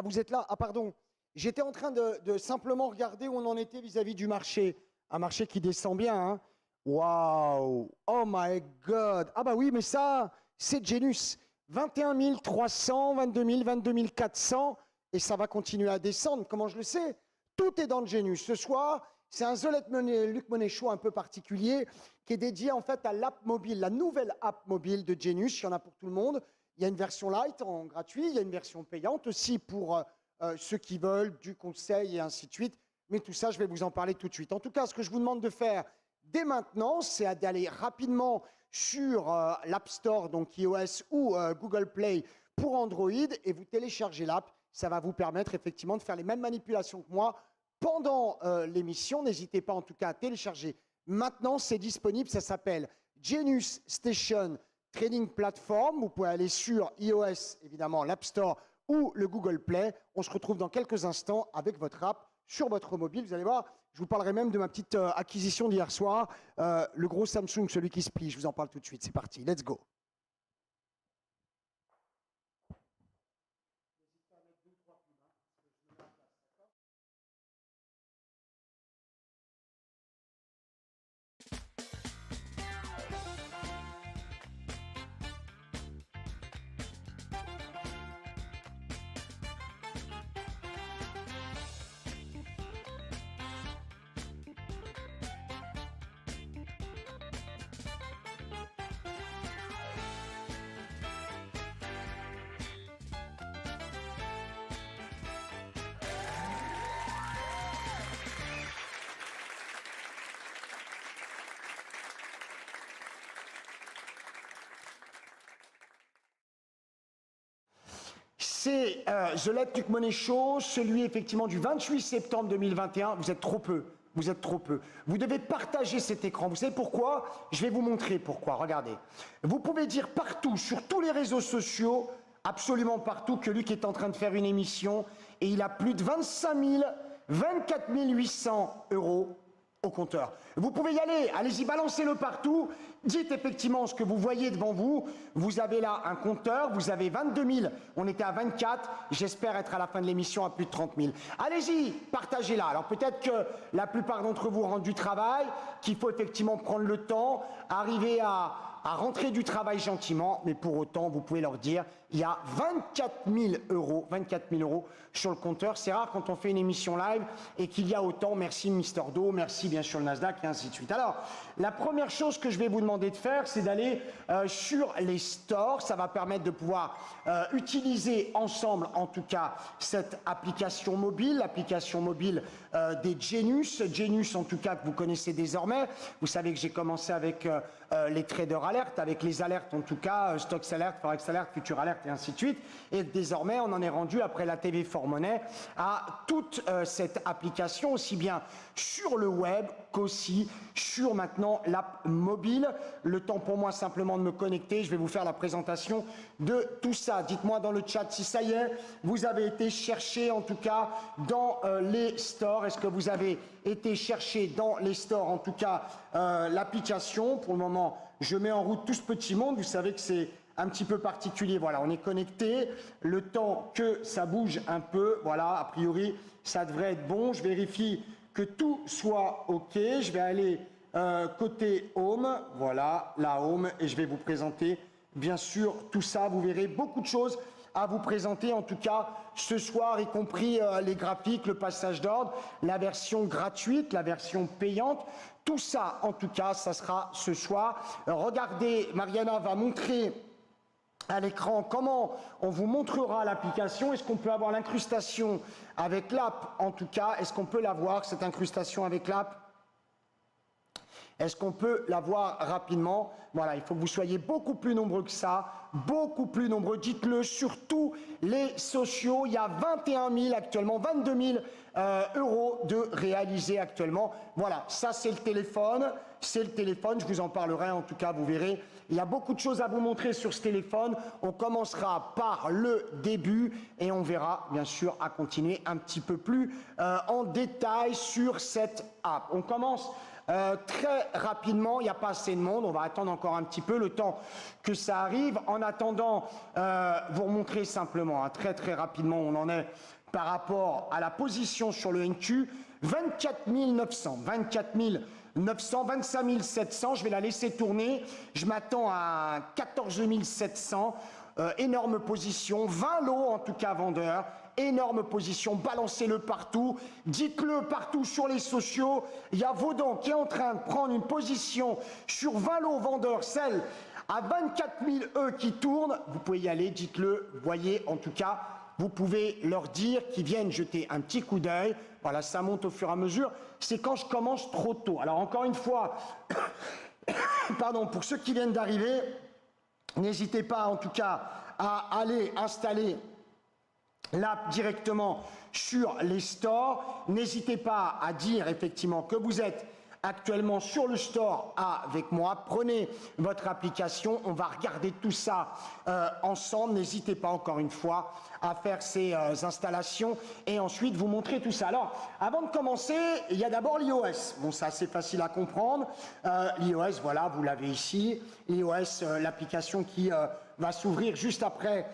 Ah, vous êtes là? Ah, pardon. J'étais en train de simplement regarder où on en était vis-à-vis du marché. Un marché qui descend bien, hein? Waouh! Oh my God! Ah bah oui, mais ça, c'est Genus. 21 300, 22 000, 22 400, et ça va continuer à descendre. Comment je le sais? Tout est dans le Genus. Ce soir, c'est un The Luc Money Show un peu particulier qui est dédié en fait à l'app mobile, la nouvelle app mobile de Genus. Il y en a pour tout le monde. Il y a une version light en gratuit, il y a une version payante aussi pour ceux qui veulent du conseil et ainsi de suite. Mais tout ça, je vais vous en parler tout de suite. En tout cas, ce que je vous demande de faire dès maintenant, c'est d'aller rapidement sur l'App Store, donc iOS ou Google Play pour Android, et vous téléchargez l'app. Ça va vous permettre effectivement de faire les mêmes manipulations que moi pendant l'émission. N'hésitez pas en tout cas à télécharger. Maintenant, c'est disponible. Ça s'appelle Genus Station Trading Platform. Vous pouvez aller sur iOS, évidemment, l'App Store ou le Google Play. On se retrouve dans quelques instants avec votre app sur votre mobile. Vous allez voir, je vous parlerai même de ma petite acquisition d'hier soir, le gros Samsung, celui qui se plie. Je vous en parle tout de suite. C'est parti, let's go. C'est The Luc Money Show, celui effectivement du 28 septembre 2021. Vous êtes trop peu. Vous êtes trop peu. Vous devez partager cet écran. Vous savez pourquoi? Je vais vous montrer pourquoi. Regardez. Vous pouvez dire partout, sur tous les réseaux sociaux, absolument partout, que Luc est en train de faire une émission et il a plus de 25 000, 24 800 euros au compteur. Vous pouvez y aller, allez-y, balancez-le partout. Dites effectivement ce que vous voyez devant vous. Vous avez là un compteur, vous avez 22 000, on était à 24, j'espère être à la fin de l'émission à plus de 30 000. Allez-y, partagez-la. Alors peut-être que la plupart d'entre vous rentrent du travail, qu'il faut effectivement prendre le temps, arriver à rentrer du travail gentiment, mais pour autant, vous pouvez leur dire, il y a 24 000 euros sur le compteur. C'est rare quand on fait une émission live et qu'il y a autant. Merci Mister Do, merci bien sûr le Nasdaq et ainsi de suite. Alors, la première chose que je vais vous demander de faire, c'est d'aller sur les stores. Ça va permettre de pouvoir utiliser ensemble, en tout cas, cette application mobile, l'application mobile des Genus. Genus, en tout cas, que vous connaissez désormais. Vous savez que j'ai commencé avec les traders alert, avec les alertes, en tout cas, stocks alert, forex alert, future alert et ainsi de suite. Et désormais, on en est rendu, après la TV for Money, à toute cette application, aussi bien sur le web qu'aussi sur maintenant l'app mobile. Le temps pour moi simplement de me connecter. Je vais vous faire la présentation de tout ça. Dites-moi dans le chat si ça y est, vous avez été chercher en tout cas dans les stores. Est-ce que vous avez été chercher dans les stores en tout cas l'application? Pour le moment, je mets en route tout ce petit monde. Vous savez que c'est un petit peu particulier. Voilà, on est connecté. Le temps que ça bouge un peu, voilà, a priori, ça devrait être bon. Je vérifie que tout soit OK. Je vais aller côté Home. Voilà, la Home. Et je vais vous présenter, bien sûr, tout ça. Vous verrez beaucoup de choses à vous présenter, en tout cas, ce soir, y compris les graphiques, le passage d'ordre, la version gratuite, la version payante. Tout ça, en tout cas, ça sera ce soir. Regardez, Mariana va montrer à l'écran comment on vous montrera l'application. Est-ce qu'on peut avoir l'incrustation avec l'app? En tout cas, est-ce qu'on peut l'avoir, cette incrustation avec l'app? Est-ce qu'on peut la voir rapidement? Voilà, il faut que vous soyez beaucoup plus nombreux que ça, beaucoup plus nombreux. Dites-le sur tous les sociaux. Il y a 21 000 actuellement, 22 000 euros de réalisés actuellement. Voilà, ça c'est le téléphone. C'est le téléphone, je vous en parlerai en tout cas, vous verrez. Il y a beaucoup de choses à vous montrer sur ce téléphone. On commencera par le début et on verra bien sûr à continuer un petit peu plus en détail sur cette app. On commence très rapidement. Il n'y a pas assez de monde, on va attendre encore un petit peu le temps que ça arrive. En attendant, vous remontrer simplement très rapidement où on en est par rapport à la position sur le NQ. 24 900, 25 700, je vais la laisser tourner. Je m'attends à 14 700. Énorme position, 20 lots en tout cas vendeurs, énorme position, balancez-le partout, dites-le partout sur les sociaux. Il y a Vaudan qui est en train de prendre une position sur 20 lots vendeurs, celle à 24 000 E qui tourne. Vous pouvez y aller, dites-le, voyez en tout cas, vous pouvez leur dire qu'ils viennent jeter un petit coup d'œil. Voilà, ça monte au fur et à mesure. C'est quand je commence trop tôt. Alors encore une fois, pardon, pour ceux qui viennent d'arriver, n'hésitez pas en tout cas à aller installer l'app directement sur les stores. N'hésitez pas à dire effectivement que vous êtes actuellement sur le store avec moi. Prenez votre application, on va regarder tout ça ensemble. N'hésitez pas encore une fois à faire ces installations et ensuite vous montrer tout ça. Alors, avant de commencer, il y a d'abord l'iOS. Bon, c'est assez facile à comprendre. L'iOS, voilà, vous l'avez ici. l'iOS, l'application qui va s'ouvrir juste après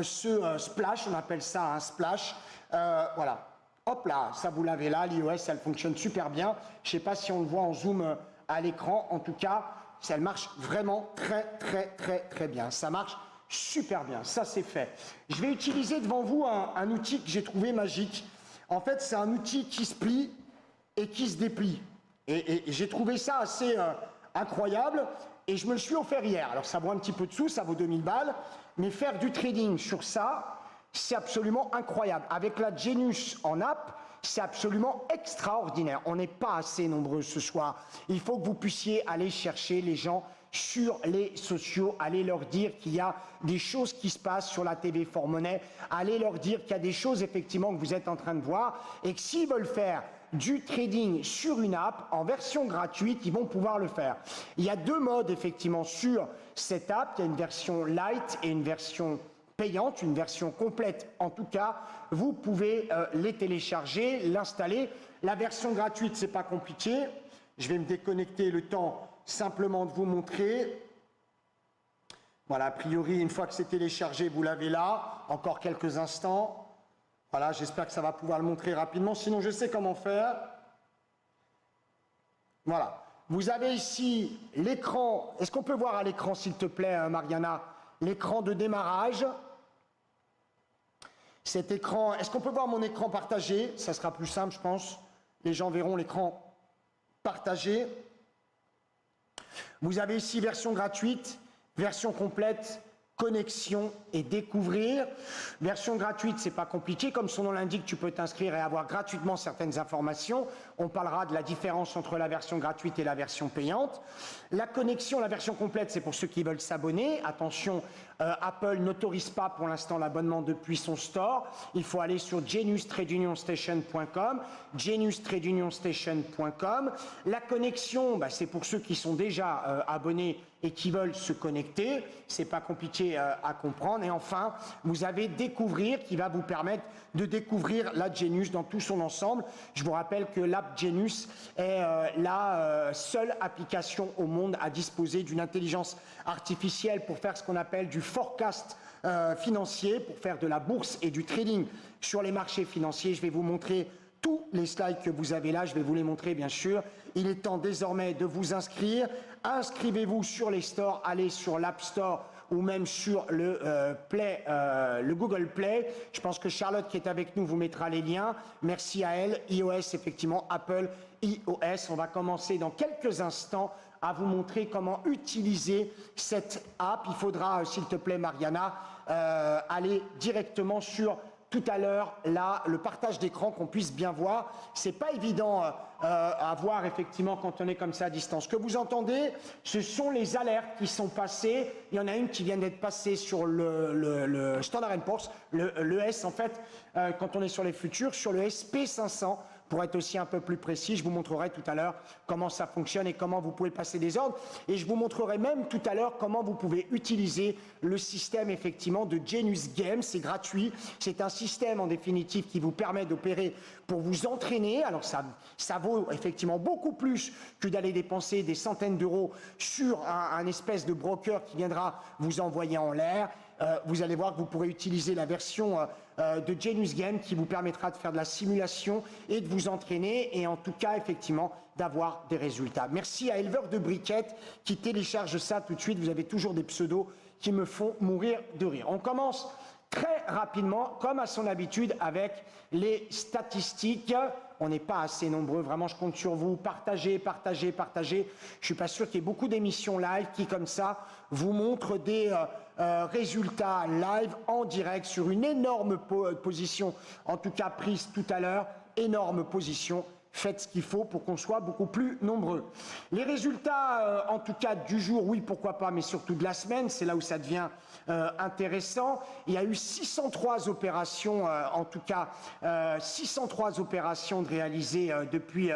ce splash, on appelle ça un splash. Voilà. Hop là, ça vous l'avez là, l'iOS, elle fonctionne super bien. Je ne sais pas si on le voit en zoom à l'écran, en tout cas, elle marche vraiment très bien. Ça marche super bien, ça c'est fait. Je vais utiliser devant vous un outil que j'ai trouvé magique. En fait, c'est un outil qui se plie et qui se déplie. Et j'ai trouvé ça assez incroyable et je me le suis offert hier. Alors ça vaut un petit peu de sous, ça vaut 2000 balles, mais faire du trading sur ça, c'est absolument incroyable. Avec la Genius en app, c'est absolument extraordinaire. On n'est pas assez nombreux ce soir. Il faut que vous puissiez aller chercher les gens sur les sociaux, aller leur dire qu'il y a des choses qui se passent sur la TV Fort Monnaie, aller leur dire qu'il y a des choses effectivement que vous êtes en train de voir et que s'ils veulent faire du trading sur une app en version gratuite, ils vont pouvoir le faire. Il y a deux modes effectivement sur cette app. Il y a une version light et une version payante, une version complète en tout cas. Vous pouvez les télécharger, l'installer. La version gratuite, c'est pas compliqué. Je vais me déconnecter le temps simplement de vous montrer. Voilà, a priori, une fois que c'est téléchargé, vous l'avez là. Encore quelques instants. Voilà, j'espère que ça va pouvoir le montrer rapidement. Sinon, je sais comment faire. Voilà. Vous avez ici l'écran. Est-ce qu'on peut voir à l'écran, s'il te plaît, Mariana, l'écran de démarrage? Cet écran, est-ce qu'on peut voir mon écran partagé? Ça sera plus simple, je pense. Les gens verront l'écran partagé. Vous avez ici version gratuite, version complète, connexion et découvrir. Version gratuite, c'est pas compliqué. Comme son nom l'indique, tu peux t'inscrire et avoir gratuitement certaines informations. On parlera de la différence entre la version gratuite et la version payante. La connexion, la version complète, c'est pour ceux qui veulent s'abonner. Attention, Apple n'autorise pas pour l'instant l'abonnement depuis son store. Il faut aller sur geniustradeunionstation.com, geniustradeunionstation.com. La connexion, c'est pour ceux qui sont déjà abonnés et qui veulent se connecter. C'est pas compliqué à comprendre. Et enfin, vous avez découvrir qui va vous permettre de découvrir la Genius dans tout son ensemble. Je vous rappelle que l'app Genius est la seule application au monde à disposer d'une intelligence artificielle pour faire ce qu'on appelle du forecast financier, pour faire de la bourse et du trading sur les marchés financiers. Je vais vous montrer tous les slides que vous avez là, je vais vous les montrer bien sûr. Il est temps désormais de vous inscrire. Inscrivez-vous sur les stores, allez sur l'App Store ou même sur le Google Play. Je pense que Charlotte qui est avec nous vous mettra les liens. Merci à elle. iOS, effectivement, Apple, iOS. On va commencer dans quelques instants à vous montrer comment utiliser cette app. Il faudra, s'il te plaît, Mariana, aller directement sur tout à l'heure, là, le partage d'écran, qu'on puisse bien voir. C'est pas évident à voir, effectivement, quand on est comme ça à distance. Ce que vous entendez, ce sont les alertes qui sont passées. Il y en a une qui vient d'être passée sur le Standard & Poor's, le S, en fait, quand on est sur les futurs, sur le SP500. pour être aussi un peu plus précis, je vous montrerai tout à l'heure comment ça fonctionne et comment vous pouvez passer des ordres. Et je vous montrerai même tout à l'heure comment vous pouvez utiliser le système effectivement de Genius Game. C'est gratuit. C'est un système en définitive qui vous permet d'opérer pour vous entraîner. Alors ça vaut effectivement beaucoup plus que d'aller dépenser des centaines d'euros sur un espèce de broker qui viendra vous envoyer en l'air. Vous allez voir que vous pourrez utiliser la version de Genius Game qui vous permettra de faire de la simulation et de vous entraîner et en tout cas effectivement d'avoir des résultats. Merci à Éleveur de Briquettes qui télécharge ça tout de suite. Vous avez toujours des pseudos qui me font mourir de rire. On commence très rapidement, comme à son habitude, avec les statistiques. On n'est pas assez nombreux, vraiment je compte sur vous, partagez, partagez, partagez. Je suis pas sûr qu'il y ait beaucoup d'émissions live qui comme ça vous montrent des résultats live en direct sur une énorme position, en tout cas prise tout à l'heure, énorme position. Faites ce qu'il faut pour qu'on soit beaucoup plus nombreux. Les résultats, en tout cas du jour, oui, pourquoi pas, mais surtout de la semaine, c'est là où ça devient intéressant. Il y a eu 603 opérations, en tout cas 603 opérations de réalisées depuis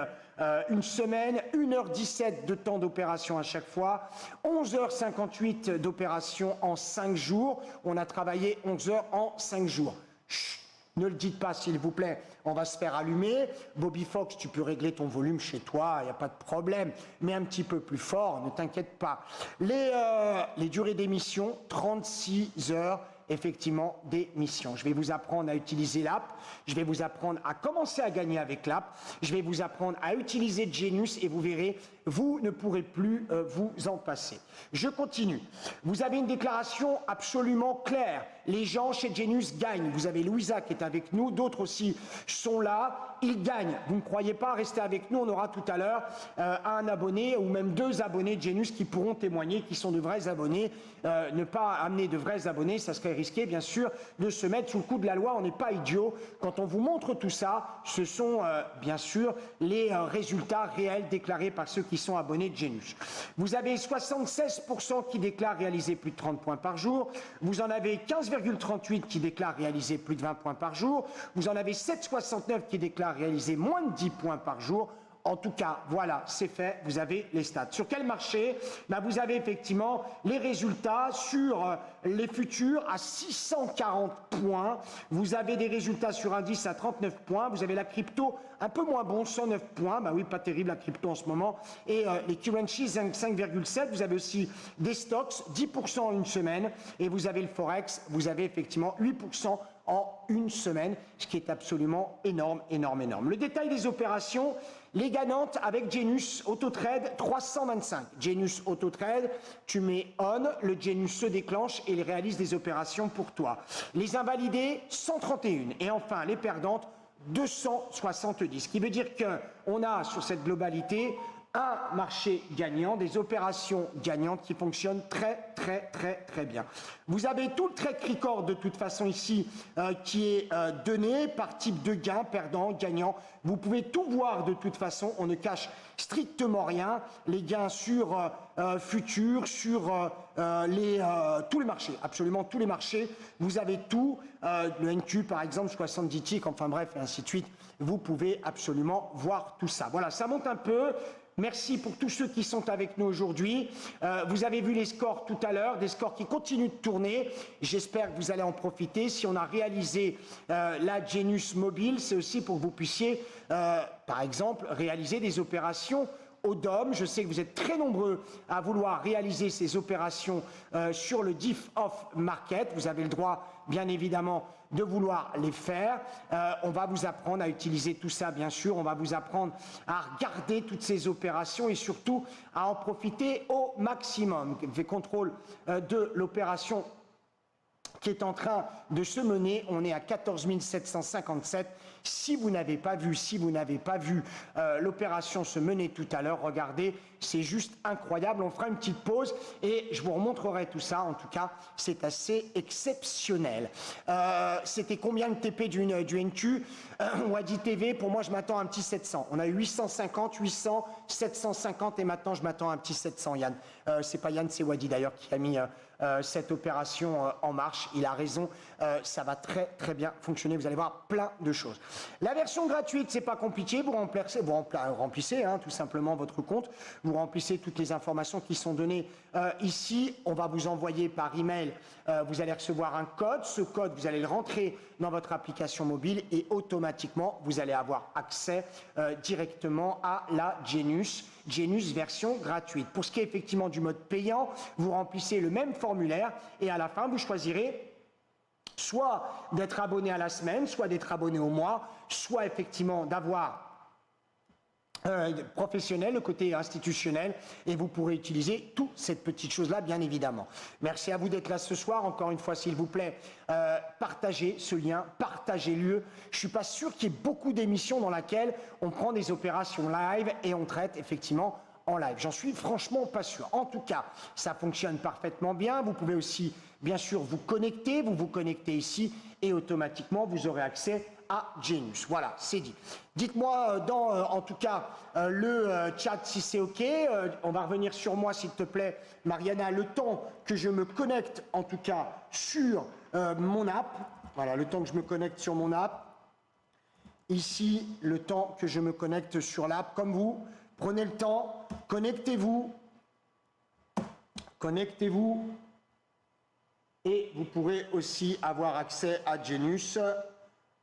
une semaine, 1h17 de temps d'opération à chaque fois, 11h58 d'opération en 5 jours. On a travaillé 11 heures en 5 jours. Chut. Ne le dites pas, s'il vous plaît, on va se faire allumer. Bobby Fox, tu peux régler ton volume chez toi, il n'y a pas de problème. Mais un petit peu plus fort, ne t'inquiète pas. Les durées d'émission, 36 heures, effectivement, d'émission. Je vais vous apprendre à utiliser l'app. Je vais vous apprendre à commencer à gagner avec l'app. Je vais vous apprendre à utiliser Genius et vous verrez, vous ne pourrez plus vous en passer. Je continue. Vous avez une déclaration absolument claire. Les gens chez Genius gagnent. Vous avez Louisa qui est avec nous, d'autres aussi sont là. Ils gagnent. Vous ne croyez pas, restez avec nous. On aura tout à l'heure un abonné ou même 2 abonnés de Genius qui pourront témoigner, qui sont de vrais abonnés. Ne pas amener de vrais abonnés, ça serait risqué, bien sûr, de se mettre sous le coup de la loi. On n'est pas idiot. Quand on vous montre tout ça, ce sont bien sûr les résultats réels déclarés par ceux qui sont abonnés de Genius. Vous avez 76% qui déclarent réaliser plus de 30 points par jour. Vous en avez 15,38 qui déclarent réaliser plus de 20 points par jour. Vous en avez 7,69 qui déclarent réaliser moins de 10 points par jour. En tout cas, voilà, c'est fait, vous avez les stats. Sur quel marché? Vous avez effectivement les résultats sur les futurs à 640 points. Vous avez des résultats sur indice à 39 points. Vous avez la crypto un peu moins bon, 109 points. Oui, pas terrible la crypto en ce moment. Et les currencies, 5,7. Vous avez aussi des stocks, 10% en une semaine. Et vous avez le Forex, vous avez effectivement 8% en une semaine, ce qui est absolument énorme, énorme, énorme. Le détail des opérations, les gagnantes avec Genius Autotrade, 325. Genius Autotrade, tu mets on, le Genius se déclenche et il réalise des opérations pour toi. Les invalidés, 131. Et enfin, les perdantes, 270. Ce qui veut dire qu'on a sur cette globalité un marché gagnant, des opérations gagnantes qui fonctionnent très, très, très, très bien. Vous avez tout le track record de toute façon ici qui est donné par type de gain, perdant, gagnant. Vous pouvez tout voir de toute façon, on ne cache strictement rien. Les gains sur futurs, sur tous les marchés, absolument tous les marchés. Vous avez tout, le NQ par exemple, 70 ticks, enfin bref, et ainsi de suite. Vous pouvez absolument voir tout ça. Voilà, ça monte un peu. Merci pour tous ceux qui sont avec nous aujourd'hui. Vous avez vu les scores tout à l'heure, des scores qui continuent de tourner. J'espère que vous allez en profiter. Si on a réalisé la Genius Mobile, c'est aussi pour que vous puissiez, par exemple, réaliser des opérations au DOM. Je sais que vous êtes très nombreux à vouloir réaliser ces opérations sur le Diff Off Market. Vous avez le droit, bien évidemment, de vouloir les faire. On va vous apprendre à utiliser tout ça, bien sûr. On va vous apprendre à regarder toutes ces opérations et surtout à en profiter au maximum. Je fais contrôle de l'opération qui est en train de se mener. On est à 14 757. Si vous n'avez pas vu l'opération se mener tout à l'heure, regardez, c'est juste incroyable. On fera une petite pause et je vous remontrerai tout ça. En tout cas, c'est assez exceptionnel. C'était combien de TP du NQ Wadi TV, pour moi, je m'attends à un petit 700. On a eu 850, 800, 750 et maintenant, je m'attends à un petit 700, Yann. C'est pas Yann, c'est Wadi d'ailleurs qui a mis cette opération en marche. Il a raison, ça va très très bien fonctionner. Vous allez voir plein de choses. La version gratuite, c'est pas compliqué. Vous remplissez tout simplement votre compte. Vous remplissez toutes les informations qui sont données ici. On va vous envoyer par email. Vous allez recevoir un code. Ce code, vous allez le rentrer dans votre application mobile et automatiquement, vous allez avoir accès directement à la Genius version gratuite. Pour ce qui est effectivement du mode payant, vous remplissez le même formulaire et à la fin, vous choisirez soit d'être abonné à la semaine, soit d'être abonné au mois, soit effectivement d'avoir professionnel, le côté institutionnel, et vous pourrez utiliser toute cette petite chose-là, bien évidemment. Merci à vous d'être là ce soir. Encore une fois, s'il vous plaît, partagez ce lien, partagez-le. Je suis pas sûr qu'il y ait beaucoup d'émissions dans lesquelles on prend des opérations live et on traite effectivement en live. J'en suis franchement pas sûr. En tout cas, ça fonctionne parfaitement bien. Vous pouvez aussi, bien sûr, vous connectez ici et automatiquement, vous aurez accès à Genius. Voilà, c'est dit. Dites-moi en tout cas le chat si c'est OK. On va revenir sur moi s'il te plaît, Mariana, le temps que je me connecte en tout cas sur mon app. Voilà, le temps que je me connecte sur mon app. Ici, le temps que je me connecte sur l'app. Comme vous, prenez le temps, connectez-vous. Connectez-vous. Et vous pourrez aussi avoir accès à Genius.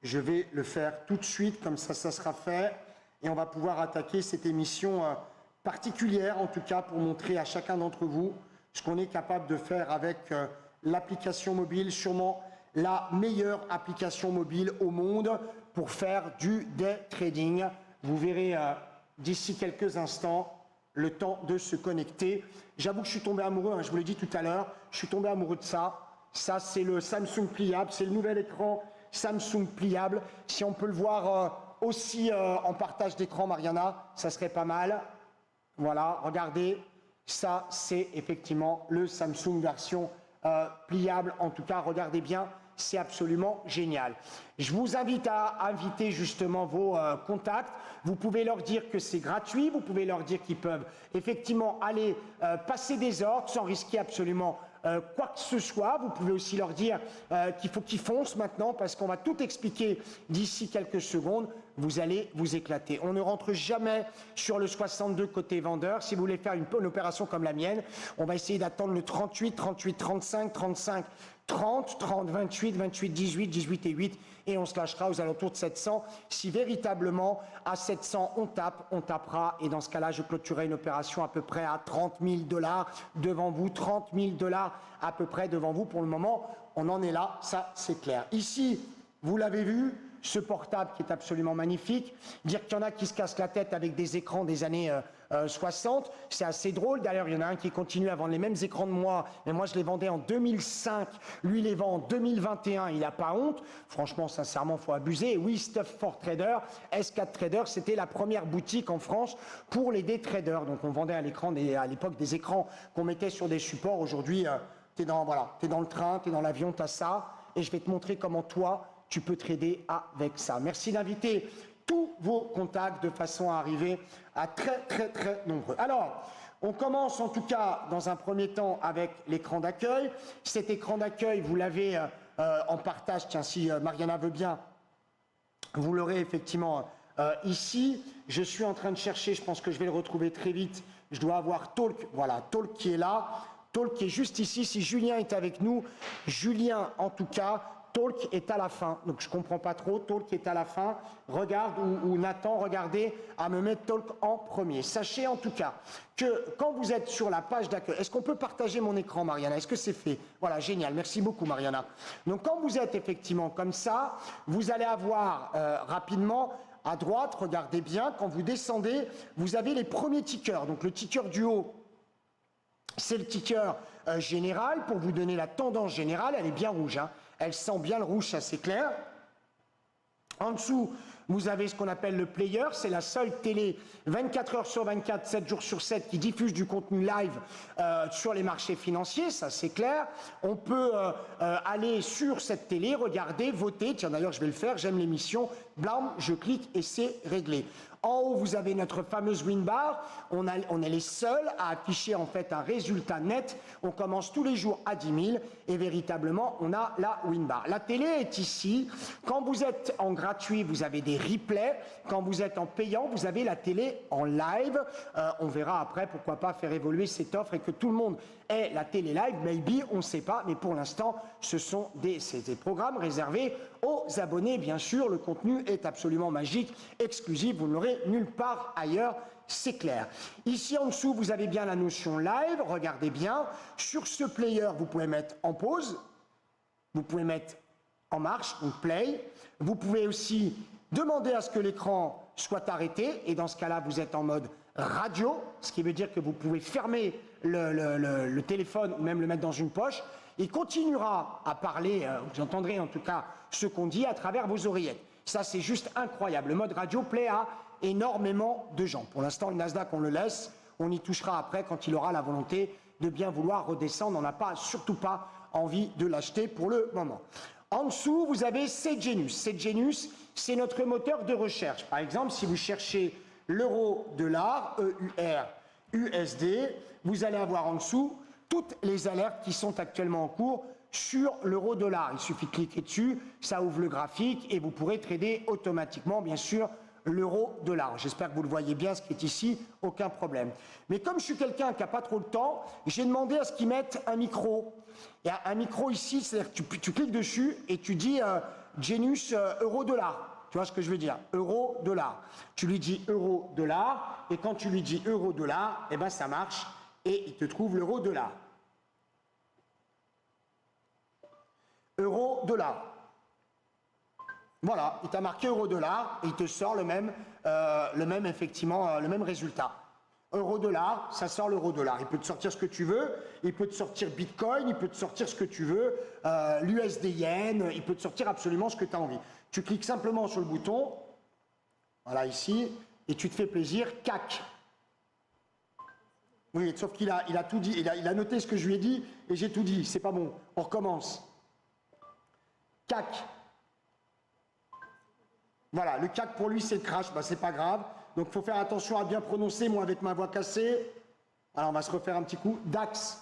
Je vais le faire tout de suite, comme ça sera fait. Et on va pouvoir attaquer cette émission particulière, en tout cas, pour montrer à chacun d'entre vous ce qu'on est capable de faire avec l'application mobile, sûrement la meilleure application mobile au monde pour faire du day trading. Vous verrez d'ici quelques instants le temps de se connecter. J'avoue que je suis tombé amoureux, je vous l'ai dit tout à l'heure, je suis tombé amoureux de ça. Ça, c'est le Samsung pliable, c'est le nouvel écran Samsung pliable. Si on peut le voir aussi en partage d'écran, Mariana, ça serait pas mal. Voilà, regardez, ça c'est effectivement le Samsung version pliable. En tout cas, regardez bien, c'est absolument génial. Je vous invite à inviter justement vos contacts. Vous pouvez leur dire que c'est gratuit, vous pouvez leur dire qu'ils peuvent effectivement aller passer des ordres sans risquer absolument quoi que ce soit. Vous pouvez aussi leur dire qu'il faut qu'ils foncent maintenant parce qu'on va tout expliquer d'ici quelques secondes. Vous allez vous éclater. On ne rentre jamais sur le 62 côté vendeur. Si vous voulez faire une opération comme la mienne, on va essayer d'attendre le 38, 38, 35, 35, 30, 30, 28, 28, 18, 18 et 8 et on se lâchera aux alentours de 700. Si véritablement à 700 on tapera et dans ce cas-là je clôturerai une opération à peu près à 30 000 $ devant vous, 30 000 $ à peu près devant vous. Pour le moment, on en est là, ça c'est clair. Ici, vous l'avez vu, ce portable qui est absolument magnifique. Dire qu'il y en a qui se cassent la tête avec des écrans des années 60, c'est assez drôle. D'ailleurs, il y en a un qui continue à vendre les mêmes écrans de moi, mais moi je les vendais en 2005, lui il les vend en 2021, il n'a pas honte. Franchement, sincèrement, il faut abuser. Et oui, Stuff for Trader, S4 Trader, c'était la première boutique en France pour les day traders. Donc on vendait à l'époque des écrans qu'on mettait sur des supports. Aujourd'hui, tu es dans le train, tu es dans l'avion, tu as ça, et je vais te montrer comment toi, tu peux trader avec ça. Merci d'inviter tous vos contacts de façon à arriver à très, très, très nombreux. Alors, on commence en tout cas dans un premier temps avec l'écran d'accueil. Cet écran d'accueil, vous l'avez en partage. Tiens, si Mariana veut bien, vous l'aurez effectivement ici. Je suis en train de chercher, je pense que je vais le retrouver très vite. Je dois avoir Talk, voilà, Talk qui est là. Talk qui est juste ici. Si Julien est avec nous, Julien en tout cas, Talk est à la fin, donc je ne comprends pas trop. Talk est à la fin. Regarde, ou Nathan, regardez, à me mettre Talk en premier. Sachez en tout cas que quand vous êtes sur la page d'accueil, est-ce qu'on peut partager mon écran, Mariana? Est-ce que c'est fait? Voilà, génial. Merci beaucoup, Mariana. Donc quand vous êtes effectivement comme ça, vous allez avoir rapidement à droite, regardez bien, quand vous descendez, vous avez les premiers tickers. Donc le ticker du haut, c'est le ticker général. Pour vous donner la tendance générale, elle est bien rouge, hein. Elle sent bien le rouge, ça c'est clair. En dessous, Vous avez ce qu'on appelle le player, c'est la seule télé 24 heures sur 24, 7 jours sur 7 qui diffuse du contenu live sur les marchés financiers, ça c'est clair. On peut aller sur cette télé, regarder, voter. Tiens d'ailleurs je vais le faire, j'aime l'émission. Blam, je clique et c'est réglé. En haut, vous avez notre fameuse winbar. On est les seuls à afficher en fait un résultat net. On commence tous les jours à 10 000 et véritablement, on a la winbar. La télé est ici. Quand vous êtes en gratuit, vous avez des replays. Quand vous êtes en payant, vous avez la télé en live. On verra après, pourquoi pas faire évoluer cette offre et que tout le monde ait la télé live. Maybe, on ne sait pas. Mais pour l'instant, c'est des programmes réservés aux abonnés. Bien sûr, le contenu est absolument magique, exclusif. Vous ne l'aurez nulle part ailleurs, c'est clair. Ici en dessous, vous avez bien la notion live, regardez bien. Sur ce player, vous pouvez mettre en pause, vous pouvez mettre en marche, donc play. Vous pouvez aussi demander à ce que l'écran soit arrêté, et dans ce cas-là, vous êtes en mode radio, ce qui veut dire que vous pouvez fermer le téléphone ou même le mettre dans une poche. Il continuera à parler, vous entendrez en tout cas ce qu'on dit à travers vos oreillettes. Ça, c'est juste incroyable. Le mode radio plaît à énormément de gens. Pour l'instant, le Nasdaq, on le laisse. On y touchera après quand il aura la volonté de bien vouloir redescendre. On n'a pas, surtout pas envie de l'acheter pour le moment. En dessous, vous avez CGenius. CGenius, c'est notre moteur de recherche. Par exemple, si vous cherchez l'euro-dollar, EUR, USD, vous allez avoir en dessous toutes les alertes qui sont actuellement en cours sur l'euro-dollar. Il suffit de cliquer dessus, ça ouvre le graphique et vous pourrez trader automatiquement, bien sûr, l'euro-dollar. J'espère que vous le voyez bien, ce qui est ici, aucun problème. Mais comme je suis quelqu'un qui n'a pas trop le temps, j'ai demandé à ce qu'ils mettent un micro. Et un micro ici, c'est-à-dire que tu cliques dessus et tu dis Genius euro-dollar. Tu vois ce que je veux dire? Euro-dollar. Tu lui dis euro-dollar et quand tu lui dis euro-dollar, eh ben ça marche et il te trouve l'euro-dollar. Euro-dollar. Voilà, il t'a marqué euro-dollar et il te sort le même résultat. Euro-dollar, ça sort l'euro-dollar. Il peut te sortir ce que tu veux, il peut te sortir Bitcoin, il peut te sortir ce que tu veux, l'USD-Yen, il peut te sortir absolument ce que tu as envie. Tu cliques simplement sur le bouton, voilà ici, et tu te fais plaisir, CAC. Oui, sauf qu'il a tout dit, il a noté ce que je lui ai dit et j'ai tout dit, c'est pas bon, on recommence. CAC. Voilà, le CAC pour lui c'est le crash, bah, c'est pas grave. Donc il faut faire attention à bien prononcer, moi avec ma voix cassée. Alors on va se refaire un petit coup. DAX.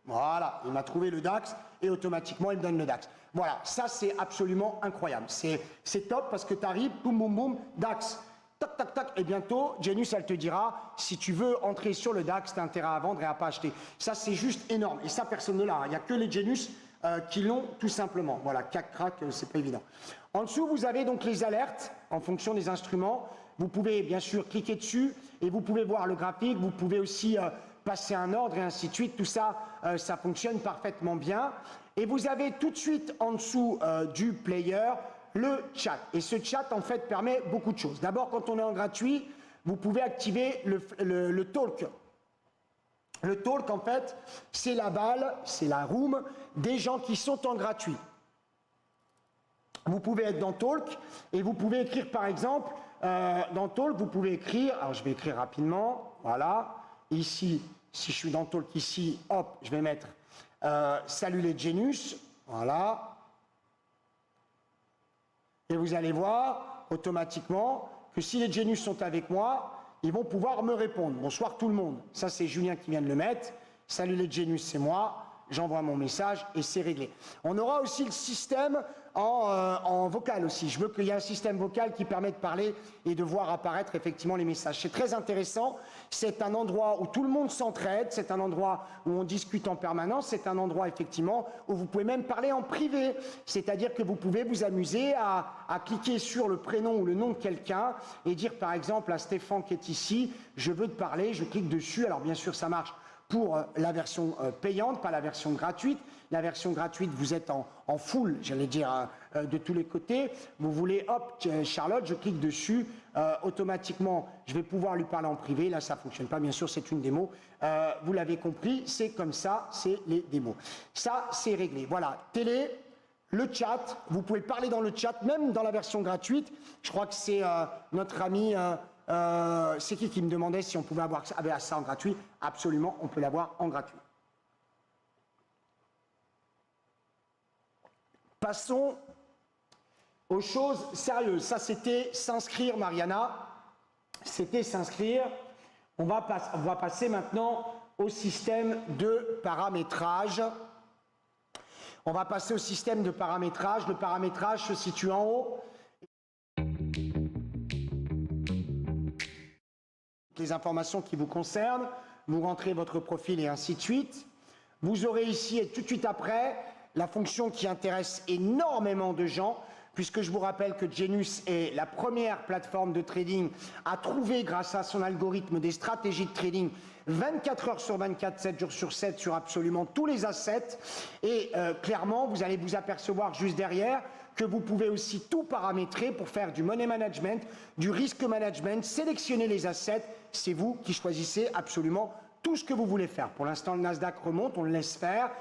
Voilà, il m'a trouvé le DAX et automatiquement il me donne le DAX. Voilà, ça c'est absolument incroyable. C'est top parce que tu arrives, boum boum boum, DAX. Tac, tac, tac, et bientôt, Genius, elle te dira, si tu veux entrer sur le DAX, tu as intérêt à vendre et à pas acheter. Ça, c'est juste énorme. Et ça, personne ne l'a. Il n'y a que les Genius qui l'ont, tout simplement. Voilà, cac, crac, c'est pas évident. En dessous, vous avez donc les alertes en fonction des instruments. Vous pouvez, bien sûr, cliquer dessus et vous pouvez voir le graphique. Vous pouvez aussi passer un ordre et ainsi de suite. Tout ça, ça fonctionne parfaitement bien. Et vous avez tout de suite en dessous du player le chat. Et ce chat, en fait, permet beaucoup de choses. D'abord, quand on est en gratuit, vous pouvez activer le talk. Le talk, en fait, c'est la balle, c'est la room des gens qui sont en gratuit. Vous pouvez être dans talk et vous pouvez écrire, par exemple, dans talk, vous pouvez écrire, alors je vais écrire rapidement, voilà, ici, si je suis dans talk ici, hop, je vais mettre salut les Genius, voilà. Et vous allez voir automatiquement que si les Genius sont avec moi, ils vont pouvoir me répondre. Bonsoir tout le monde. Ça, c'est Julien qui vient de le mettre. Salut les Genius, c'est moi. J'envoie mon message et c'est réglé. On aura aussi le système en vocal aussi. Je veux qu'il y ait un système vocal qui permet de parler et de voir apparaître effectivement les messages. C'est très intéressant. C'est un endroit où tout le monde s'entraide. C'est un endroit où on discute en permanence. C'est un endroit effectivement où vous pouvez même parler en privé. C'est-à-dire que vous pouvez vous amuser à cliquer sur le prénom ou le nom de quelqu'un et dire par exemple à Stéphane qui est ici, je veux te parler, je clique dessus. Alors bien sûr ça marche pour la version payante, pas la version gratuite. La version gratuite, vous êtes en full, j'allais dire, de tous les côtés. Vous voulez, hop, Charlotte, je clique dessus, automatiquement, je vais pouvoir lui parler en privé. Là, ça ne fonctionne pas, bien sûr, c'est une démo. Vous l'avez compris, c'est comme ça, c'est les démos. Ça, c'est réglé. Voilà, télé, le chat, vous pouvez parler dans le chat, même dans la version gratuite. Je crois que c'est notre ami, c'est qui me demandait si on pouvait avoir ça en gratuit. Absolument, on peut l'avoir en gratuit. Passons aux choses sérieuses. Ça, c'était s'inscrire, Mariana. C'était s'inscrire. On va passer maintenant au système de paramétrage. On va passer au système de paramétrage. Le paramétrage se situe en haut. Les informations qui vous concernent, vous rentrez votre profil et ainsi de suite. Vous aurez ici et tout de suite après la fonction qui intéresse énormément de gens, puisque je vous rappelle que Genius est la première plateforme de trading à trouver, grâce à son algorithme, des stratégies de trading 24 heures sur 24, 7 jours sur 7, sur absolument tous les assets. Et clairement, vous allez vous apercevoir juste derrière que vous pouvez aussi tout paramétrer pour faire du money management, du risk management, sélectionner les assets. C'est vous qui choisissez absolument tout ce que vous voulez faire. Pour l'instant, le Nasdaq remonte, on le laisse faire.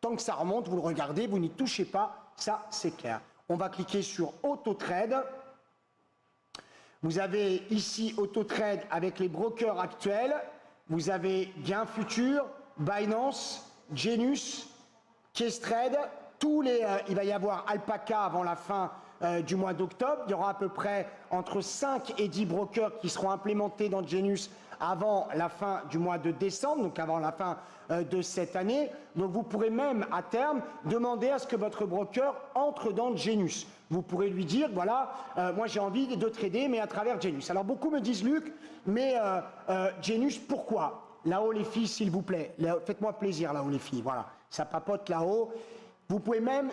Tant que ça remonte, vous le regardez, vous n'y touchez pas. Ça, c'est clair. On va cliquer sur AutoTrade. Vous avez ici AutoTrade avec les brokers actuels. Vous avez Gain Futur, Binance, Genius, Questrade. Il va y avoir Alpaca avant la fin du mois d'octobre. Il y aura à peu près entre 5 et 10 brokers qui seront implémentés dans Genius avant la fin du mois de décembre, donc avant la fin de cette année. Donc vous pourrez même à terme demander à ce que votre broker entre dans Genius. Vous pourrez lui dire, voilà, moi j'ai envie de trader, mais à travers Genius. Alors beaucoup me disent, Luc, mais Genius, pourquoi? Là-haut les filles, s'il vous plaît, faites-moi plaisir là-haut les filles, voilà, ça papote là-haut. Vous pouvez même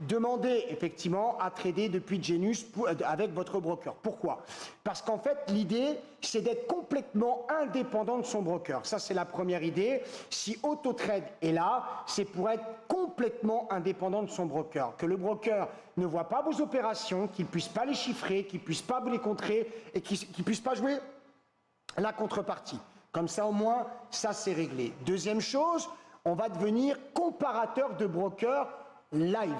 demander effectivement à trader depuis Genius avec votre broker. Pourquoi? Parce qu'en fait, l'idée, c'est d'être complètement indépendant de son broker. Ça, c'est la première idée. Si AutoTrade est là, c'est pour être complètement indépendant de son broker. Que le broker ne voit pas vos opérations, qu'il ne puisse pas les chiffrer, qu'il ne puisse pas vous les contrer et qu'il ne puisse pas jouer la contrepartie. Comme ça, au moins, ça, c'est réglé. Deuxième chose, on va devenir comparateur de brokers live.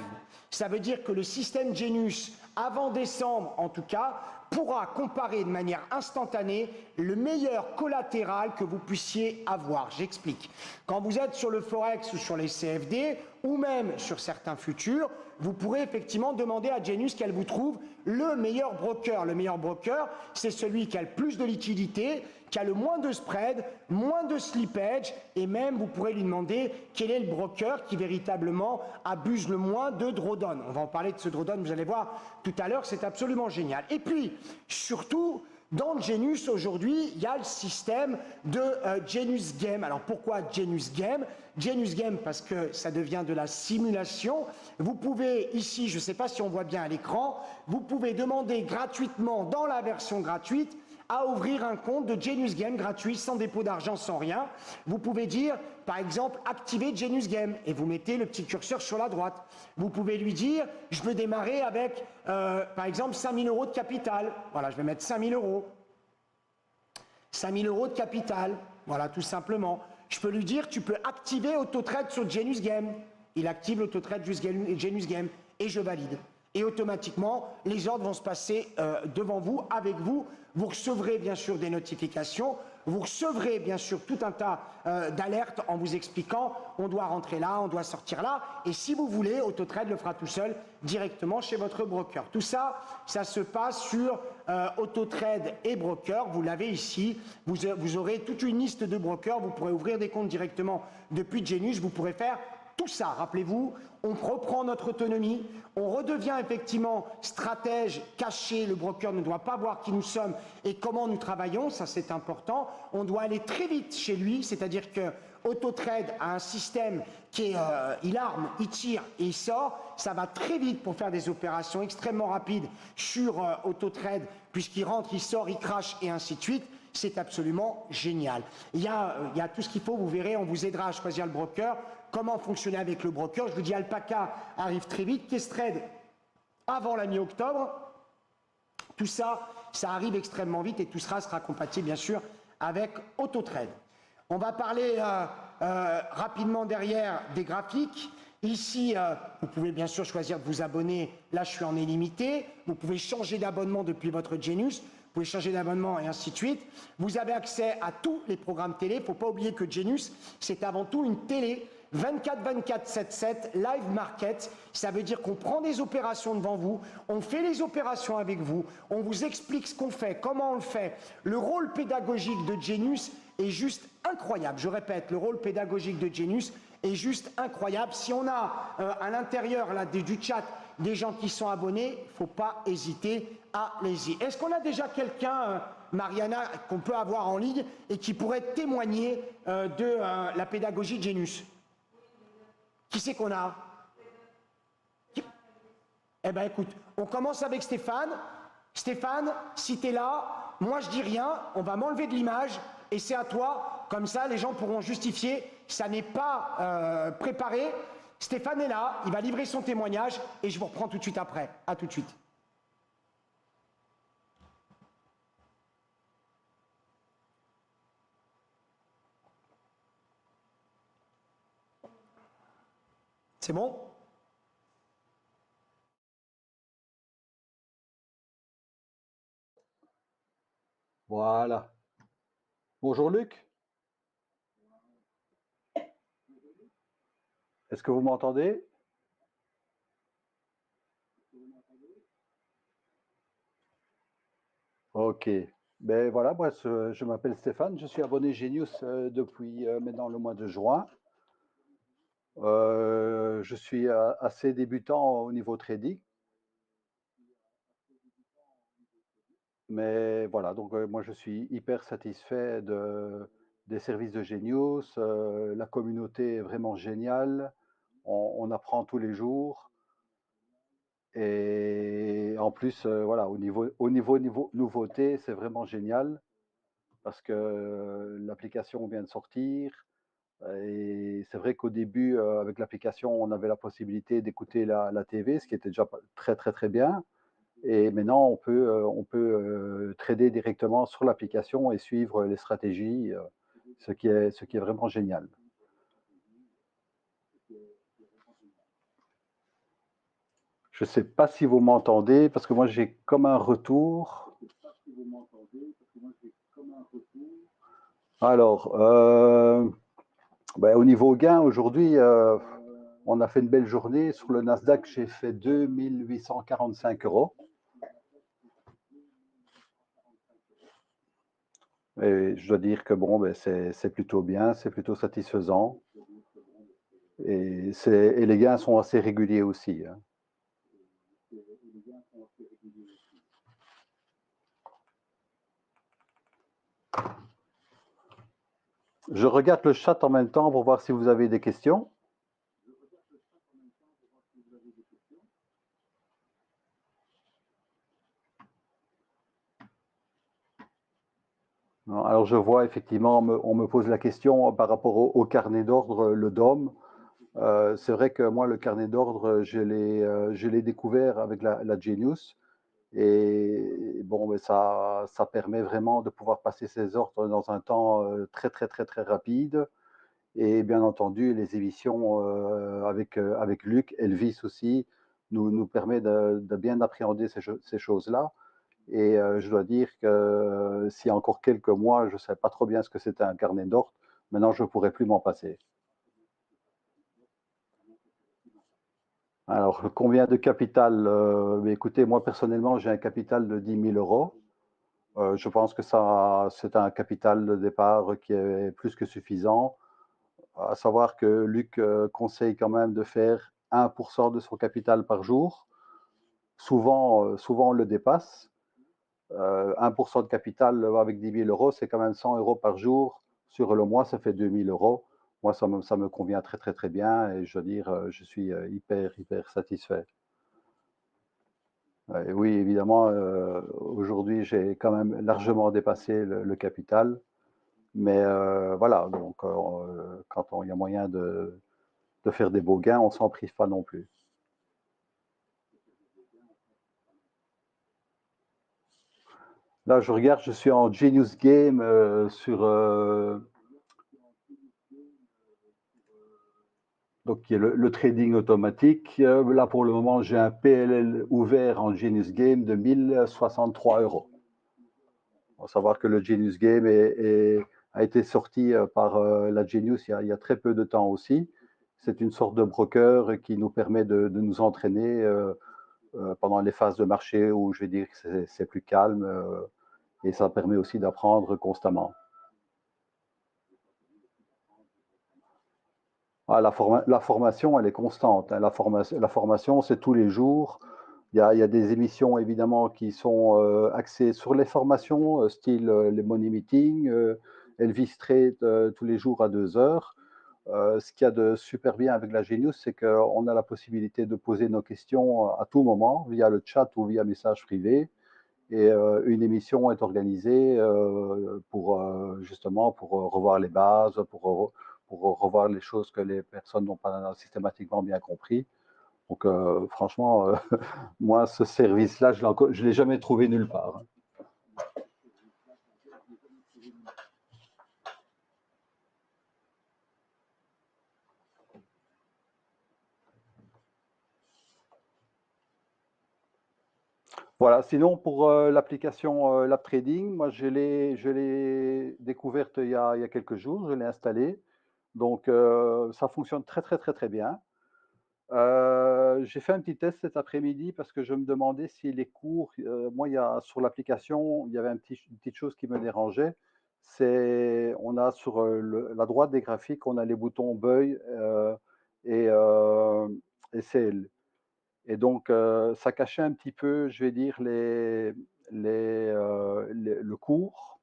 Ça veut dire que le système Genius, avant décembre en tout cas, pourra comparer de manière instantanée le meilleur collatéral que vous puissiez avoir. J'explique. Quand vous êtes sur le Forex ou sur les CFD, ou même sur certains futurs, vous pourrez effectivement demander à Genius qu'elle vous trouve le meilleur broker. Le meilleur broker, c'est celui qui a le plus de liquidité, qui a le moins de spread, moins de slippage, et même vous pourrez lui demander quel est le broker qui véritablement abuse le moins de drawdown. On va en parler de ce drawdown, vous allez voir tout à l'heure, c'est absolument génial. Et puis, surtout, dans Genius aujourd'hui, il y a le système de Genius Game. Alors pourquoi Genius Game? Genius Game parce que ça devient de la simulation. Vous pouvez ici, je ne sais pas si on voit bien à l'écran, vous pouvez demander gratuitement dans la version gratuite à ouvrir un compte de Genius Game gratuit, sans dépôt d'argent, sans rien. Vous pouvez dire, par exemple, activer Genius Game et vous mettez le petit curseur sur la droite. Vous pouvez lui dire, je veux démarrer avec, par exemple, 5 000 € de capital. Voilà, je vais mettre 5 000 €. 5 000 € de capital, voilà, tout simplement. Je peux lui dire, tu peux activer AutoTrade sur Genius Game. Il active l'AutoTrade Genius Game et je valide. Et automatiquement, les ordres vont se passer devant vous, avec vous. Vous recevrez bien sûr des notifications, vous recevrez bien sûr tout un tas d'alertes en vous expliquant on doit rentrer là, on doit sortir là. Et si vous voulez, AutoTrade le fera tout seul directement chez votre broker. Tout ça, ça se passe sur AutoTrade et broker. Vous l'avez ici. Vous aurez toute une liste de brokers. Vous pourrez ouvrir des comptes directement depuis Genius. Vous pourrez faire tout ça, rappelez-vous, on reprend notre autonomie, on redevient effectivement stratège, caché, le broker ne doit pas voir qui nous sommes et comment nous travaillons, ça c'est important. On doit aller très vite chez lui, c'est-à-dire que AutoTrade a un système qui est, il arme, il tire et il sort, ça va très vite pour faire des opérations extrêmement rapides sur AutoTrade, puisqu'il rentre, il sort, il crache et ainsi de suite. C'est absolument génial. Il y a tout ce qu'il faut, vous verrez, on vous aidera à choisir le broker, comment fonctionner avec le broker. Je vous dis, Alpaca arrive très vite, Questrade avant la mi-octobre. Tout ça, ça arrive extrêmement vite et tout sera compatible bien sûr avec AutoTrade. On va parler rapidement derrière des graphiques. Ici, vous pouvez bien sûr choisir de vous abonner. Là, je suis en illimité. Vous pouvez changer d'abonnement depuis votre Genius. Vous pouvez changer d'abonnement et ainsi de suite. Vous avez accès à tous les programmes télé. Il ne faut pas oublier que Genius, c'est avant tout une télé 24-24-7-7, live market. Ça veut dire qu'on prend des opérations devant vous, on fait les opérations avec vous, on vous explique ce qu'on fait, comment on le fait. Le rôle pédagogique de Genius est juste incroyable. Je répète, le rôle pédagogique de Genius est juste incroyable. Si on a à l'intérieur du chat des gens qui sont abonnés, il ne faut pas hésiter, allez-y. Est-ce qu'on a déjà quelqu'un, Mariana, qu'on peut avoir en ligne et qui pourrait témoigner de la pédagogie de Genius? Qui c'est qu'on a? Eh bien écoute, on commence avec Stéphane. Stéphane, si tu es là, moi je dis rien, on va m'enlever de l'image et c'est à toi. Comme ça, les gens pourront justifier. Ça n'est pas préparé. Stéphane est là, il va livrer son témoignage et je vous reprends tout de suite après. À tout de suite. C'est bon? Voilà. Bonjour Luc, est-ce que vous m'entendez? Ok. Ben voilà, moi je m'appelle Stéphane, je suis abonné Genius depuis maintenant le mois de juin. Je suis assez débutant au niveau trading, mais voilà, donc moi je suis hyper satisfait des services de Genius. La communauté est vraiment géniale, on apprend tous les jours. Et en plus, voilà, au niveau nouveauté, c'est vraiment génial parce que l'application vient de sortir. Et c'est vrai qu'au début, avec l'application, on avait la possibilité d'écouter la TV, ce qui était déjà très, très, très bien. Et maintenant, on peut trader directement sur l'application et suivre les stratégies, ce qui est vraiment génial. Je ne sais pas si vous m'entendez, parce que moi, j'ai comme un retour. Alors, ben, au niveau gain, aujourd'hui, on a fait une belle journée. Sur le Nasdaq, j'ai fait 2845 euros. Et je dois dire que bon, ben, c'est plutôt bien, c'est plutôt satisfaisant. Et les gains sont assez réguliers aussi, hein. Je regarde le chat en même temps pour voir si vous avez des questions. Alors je vois effectivement, on me pose la question par rapport au carnet d'ordre, le DOM. C'est vrai que moi, le carnet d'ordre, je l'ai découvert avec la Genius. Et bon, ben ça permet vraiment de pouvoir passer ses ordres dans un temps très, très, très, très rapide. Et bien entendu, les émissions avec Luc, Elvis aussi, nous permet de bien appréhender ces choses-là. Et je dois dire que s'il y a encore quelques mois, je ne savais pas trop bien ce que c'était un carnet d'ordre. Maintenant, je ne pourrais plus m'en passer. Alors, combien de capital? Écoutez, moi personnellement, j'ai un capital de 10 000 euros. Je pense que ça, c'est un capital de départ qui est plus que suffisant. À savoir que Luc conseille quand même de faire 1% de son capital par jour. Souvent on le dépasse. 1% de capital avec 10 000 euros, c'est quand même 100 euros par jour. Sur le mois, ça fait 2 000 euros. Moi, ça me convient très, très, très bien. Et je veux dire, je suis hyper, hyper satisfait. Et oui, évidemment, aujourd'hui, j'ai quand même largement dépassé le capital. Mais voilà, donc quand il y a moyen de faire des beaux gains, on ne s'en prive pas non plus. Là, je regarde, je suis en Genius Game donc qui est le trading automatique. Là, pour le moment, j'ai un PLL ouvert en Genius Game de 1063 euros. Il faut savoir que le Genius Game a été sorti par la Genius il y a très peu de temps aussi. C'est une sorte de broker qui nous permet de nous entraîner pendant les phases de marché où je vais dire que c'est plus calme et ça permet aussi d'apprendre constamment. Ah, la formation, elle est constante. Hein. La formation, c'est tous les jours. Il y a des émissions, évidemment, qui sont axées sur les formations, style les Money Meetings, Elvis Trade tous les jours à 2 heures. Ce qu'il y a de super bien avec la Genius, c'est qu'on a la possibilité de poser nos questions à tout moment, via le chat ou via message privé. Et une émission est organisée justement pour revoir les bases, pour revoir les choses que les personnes n'ont pas systématiquement bien compris. Donc franchement, moi, ce service-là, je ne l'ai jamais trouvé nulle part. Voilà, sinon pour l'application Lab Trading, moi je l'ai découverte il y a quelques jours, je l'ai installée. Donc ça fonctionne très très très très bien. J'ai fait un petit test cet après-midi parce que je me demandais si les cours, moi sur l'application, il y avait une petite chose qui me dérangeait, c'est on a sur la droite des graphiques, on a les boutons buy et, euh, et sell. Et donc, ça cachait un petit peu, je vais dire, le cours,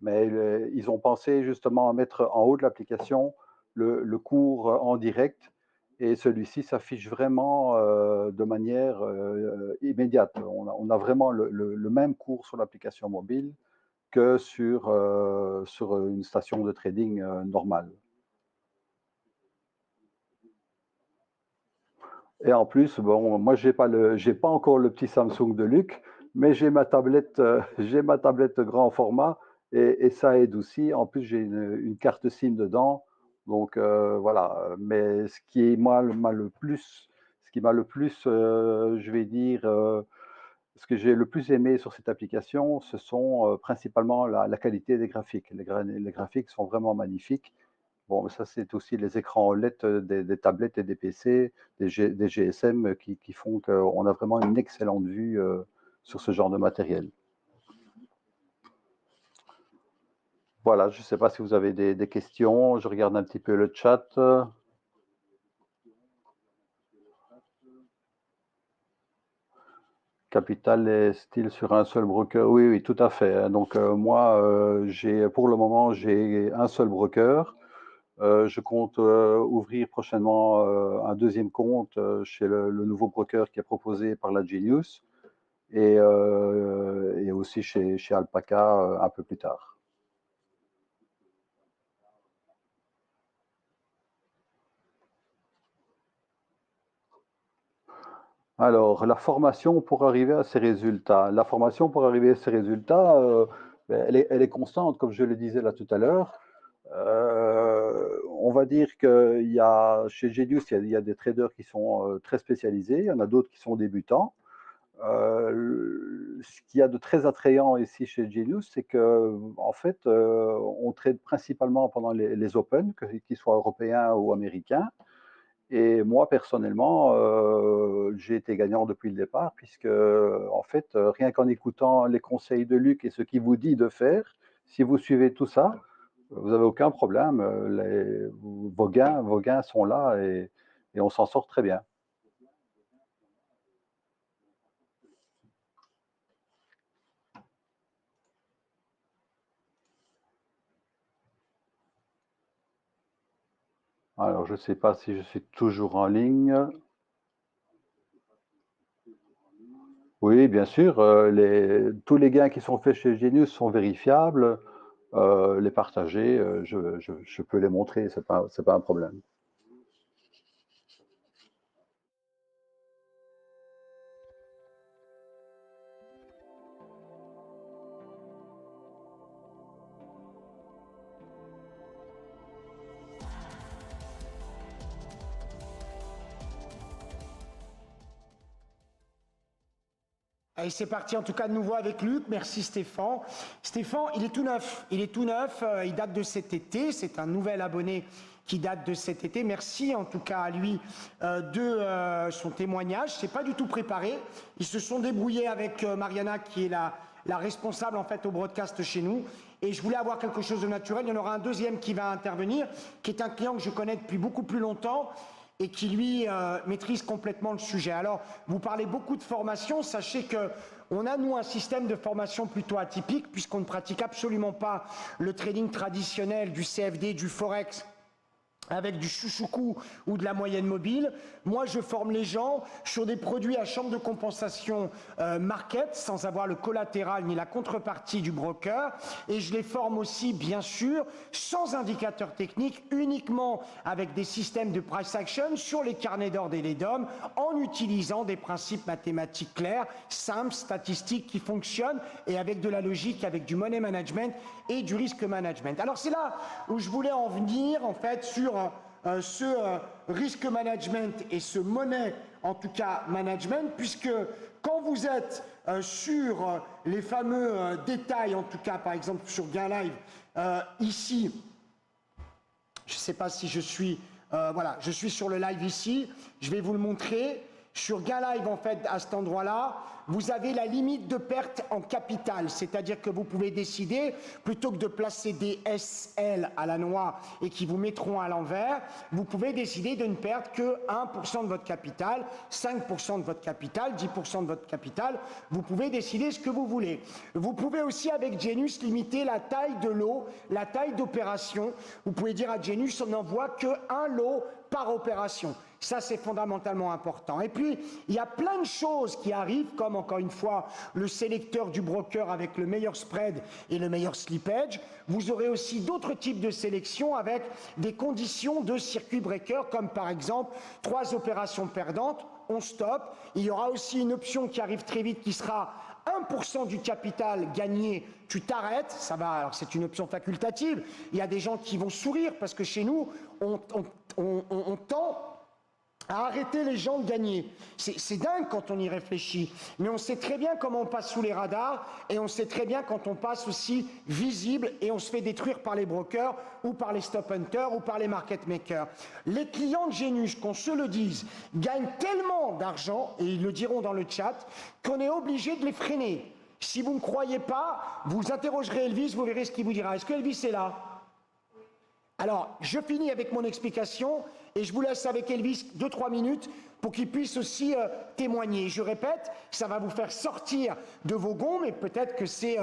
mais ils ont pensé justement à mettre en haut de l'application le cours en direct, et celui-ci s'affiche vraiment de manière immédiate. On a vraiment le même cours sur l'application mobile que sur une station de trading normale. Et en plus, bon, moi, j'ai pas encore le petit Samsung de Luc, mais j'ai ma tablette grand format et ça aide aussi. En plus, j'ai une carte SIM dedans. Donc, voilà. Mais ce qui m'a le plus, je vais dire, ce que j'ai le plus aimé sur cette application, ce sont principalement la qualité des graphiques. Les graphiques sont vraiment magnifiques. Bon, ça, c'est aussi les écrans OLED des tablettes et des PC, des GSM qui font qu'on a vraiment une excellente vue sur ce genre de matériel. Voilà, je ne sais pas si vous avez des questions. Je regarde un petit peu le chat. Capital est-il sur un seul broker? Oui, oui, tout à fait. Donc, moi, pour le moment, j'ai un seul broker. Je compte ouvrir prochainement un deuxième compte chez le nouveau broker qui est proposé par la Genius et aussi chez Alpaca un peu plus tard. Alors, la formation pour arriver à ces résultats. La formation pour arriver à ces résultats, elle est constante, comme je le disais là tout à l'heure. On va dire qu'il y a chez Genius, il y a des traders qui sont très spécialisés, il y en a d'autres qui sont débutants. Ce qu'il y a de très attrayant ici chez Genius, c'est que en fait, on trade principalement pendant les Open, qu'ils soient européens ou américains. Et moi, personnellement, j'ai été gagnant depuis le départ, puisque, en fait, rien qu'en écoutant les conseils de Luc et ce qu'il vous dit de faire, si vous suivez tout ça, vous n'avez aucun problème. Vos gains sont là et on s'en sort très bien. Alors, je ne sais pas si je suis toujours en ligne. Oui, bien sûr, tous les gains qui sont faits chez Genius sont vérifiables. Les partager, je peux les montrer, c'est pas un problème. Allez, c'est parti en tout cas de nouveau avec Luc. Merci Stéphane. Stéphane, il est tout neuf. Il est tout neuf. Il date de cet été. C'est un nouvel abonné qui date de cet été. Merci en tout cas à lui de son témoignage. C'est pas du tout préparé. Ils se sont débrouillés avec Mariana qui est la responsable en fait au broadcast chez nous. Et je voulais avoir quelque chose de naturel. Il y en aura un deuxième qui va intervenir, qui est un client que je connais depuis beaucoup plus longtemps et qui, lui, maîtrise complètement le sujet. Alors, vous parlez beaucoup de formation. Sachez qu'on a, nous, un système de formation plutôt atypique, puisqu'on ne pratique absolument pas le trading traditionnel du CFD, du Forex, avec du chouchoukou ou de la moyenne mobile. Moi, je forme les gens sur des produits à chambre de compensation market, sans avoir le collatéral ni la contrepartie du broker. Et je les forme aussi, bien sûr, sans indicateur technique, uniquement avec des systèmes de price action sur les carnets d'ordre et les DOM, en utilisant des principes mathématiques clairs, simples, statistiques qui fonctionnent, et avec de la logique, avec du money management et du risk management. Alors, c'est là où je voulais en venir, en fait, sur ce risk management et ce money, en tout cas management, puisque quand vous êtes sur les fameux détails, en tout cas par exemple sur Gain Live, ici, je ne sais pas si je suis, voilà, je suis sur le live ici, je vais vous le montrer. Sur Gain Live, en fait, à cet endroit-là, vous avez la limite de perte en capital, c'est-à-dire que vous pouvez décider, plutôt que de placer des SL à la noix et qui vous mettront à l'envers, vous pouvez décider de ne perdre que 1% de votre capital, 5% de votre capital, 10% de votre capital. Vous pouvez décider ce que vous voulez. Vous pouvez aussi, avec Genius, limiter la taille de lot, la taille d'opération. Vous pouvez dire à Genius, on n'envoie qu'un lot par opération. Ça, c'est fondamentalement important. Et puis, il y a plein de choses qui arrivent, comme encore une fois, le sélecteur du broker avec le meilleur spread et le meilleur slippage. Vous aurez aussi d'autres types de sélections avec des conditions de circuit breaker, comme par exemple 3 opérations perdantes, on stop. Il y aura aussi une option qui arrive très vite qui sera 1% du capital gagné, tu t'arrêtes, ça va, alors c'est une option facultative. Il y a des gens qui vont sourire parce que chez nous, on tend à arrêter les gens de gagner. C'est dingue quand on y réfléchit, mais on sait très bien comment on passe sous les radars et on sait très bien quand on passe aussi visible et on se fait détruire par les brokers ou par les stop hunters ou par les market makers. Les clients de Genius, qu'on se le dise, gagnent tellement d'argent, et ils le diront dans le chat, qu'on est obligé de les freiner. Si vous ne croyez pas, vous interrogerez Elvis, vous verrez ce qu'il vous dira. Est-ce que Elvis est là? Alors, je finis avec mon explication et je vous laisse avec Elvis 2-3 minutes pour qu'il puisse aussi témoigner. Je répète, ça va vous faire sortir de vos gonds, mais peut-être que c'est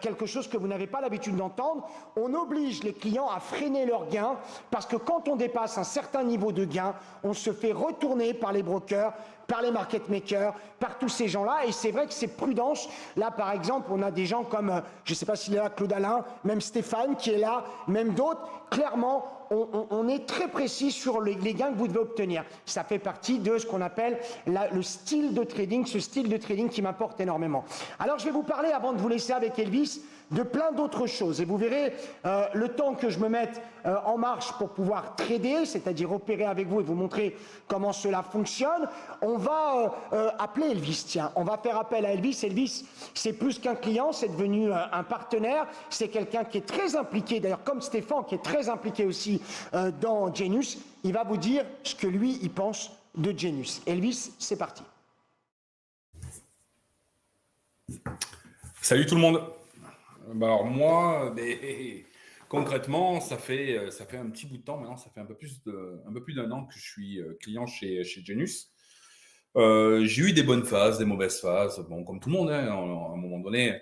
quelque chose que vous n'avez pas l'habitude d'entendre. On oblige les clients à freiner leurs gains parce que quand on dépasse un certain niveau de gain, on se fait retourner par les brokers, par les market makers, par tous ces gens-là. Et c'est vrai que c'est prudence. Là, par exemple, on a des gens comme, je ne sais pas s'il est là, Claude Alain, même Stéphane qui est là, même d'autres. Clairement, on est très précis sur les gains que vous devez obtenir. Ça fait partie de ce qu'on appelle le style de trading, ce style de trading qui m'apporte énormément. Alors, je vais vous parler, avant de vous laisser avec Elvis, de plein d'autres choses. Et vous verrez, le temps que je me mette en marche pour pouvoir trader, c'est-à-dire opérer avec vous et vous montrer comment cela fonctionne, on va appeler Elvis. Tiens, on va faire appel à Elvis. Elvis, c'est plus qu'un client, c'est devenu un partenaire. C'est quelqu'un qui est très impliqué, d'ailleurs comme Stéphane, qui est très impliqué aussi dans Genius. Il va vous dire ce que lui, il pense de Genius. Elvis, c'est parti. Salut tout le monde. Alors moi, concrètement, ça fait un petit bout de temps maintenant, ça fait un peu plus d'un an que je suis client chez Genius. J'ai eu des bonnes phases, des mauvaises phases, bon, comme tout le monde, hein, à un moment donné.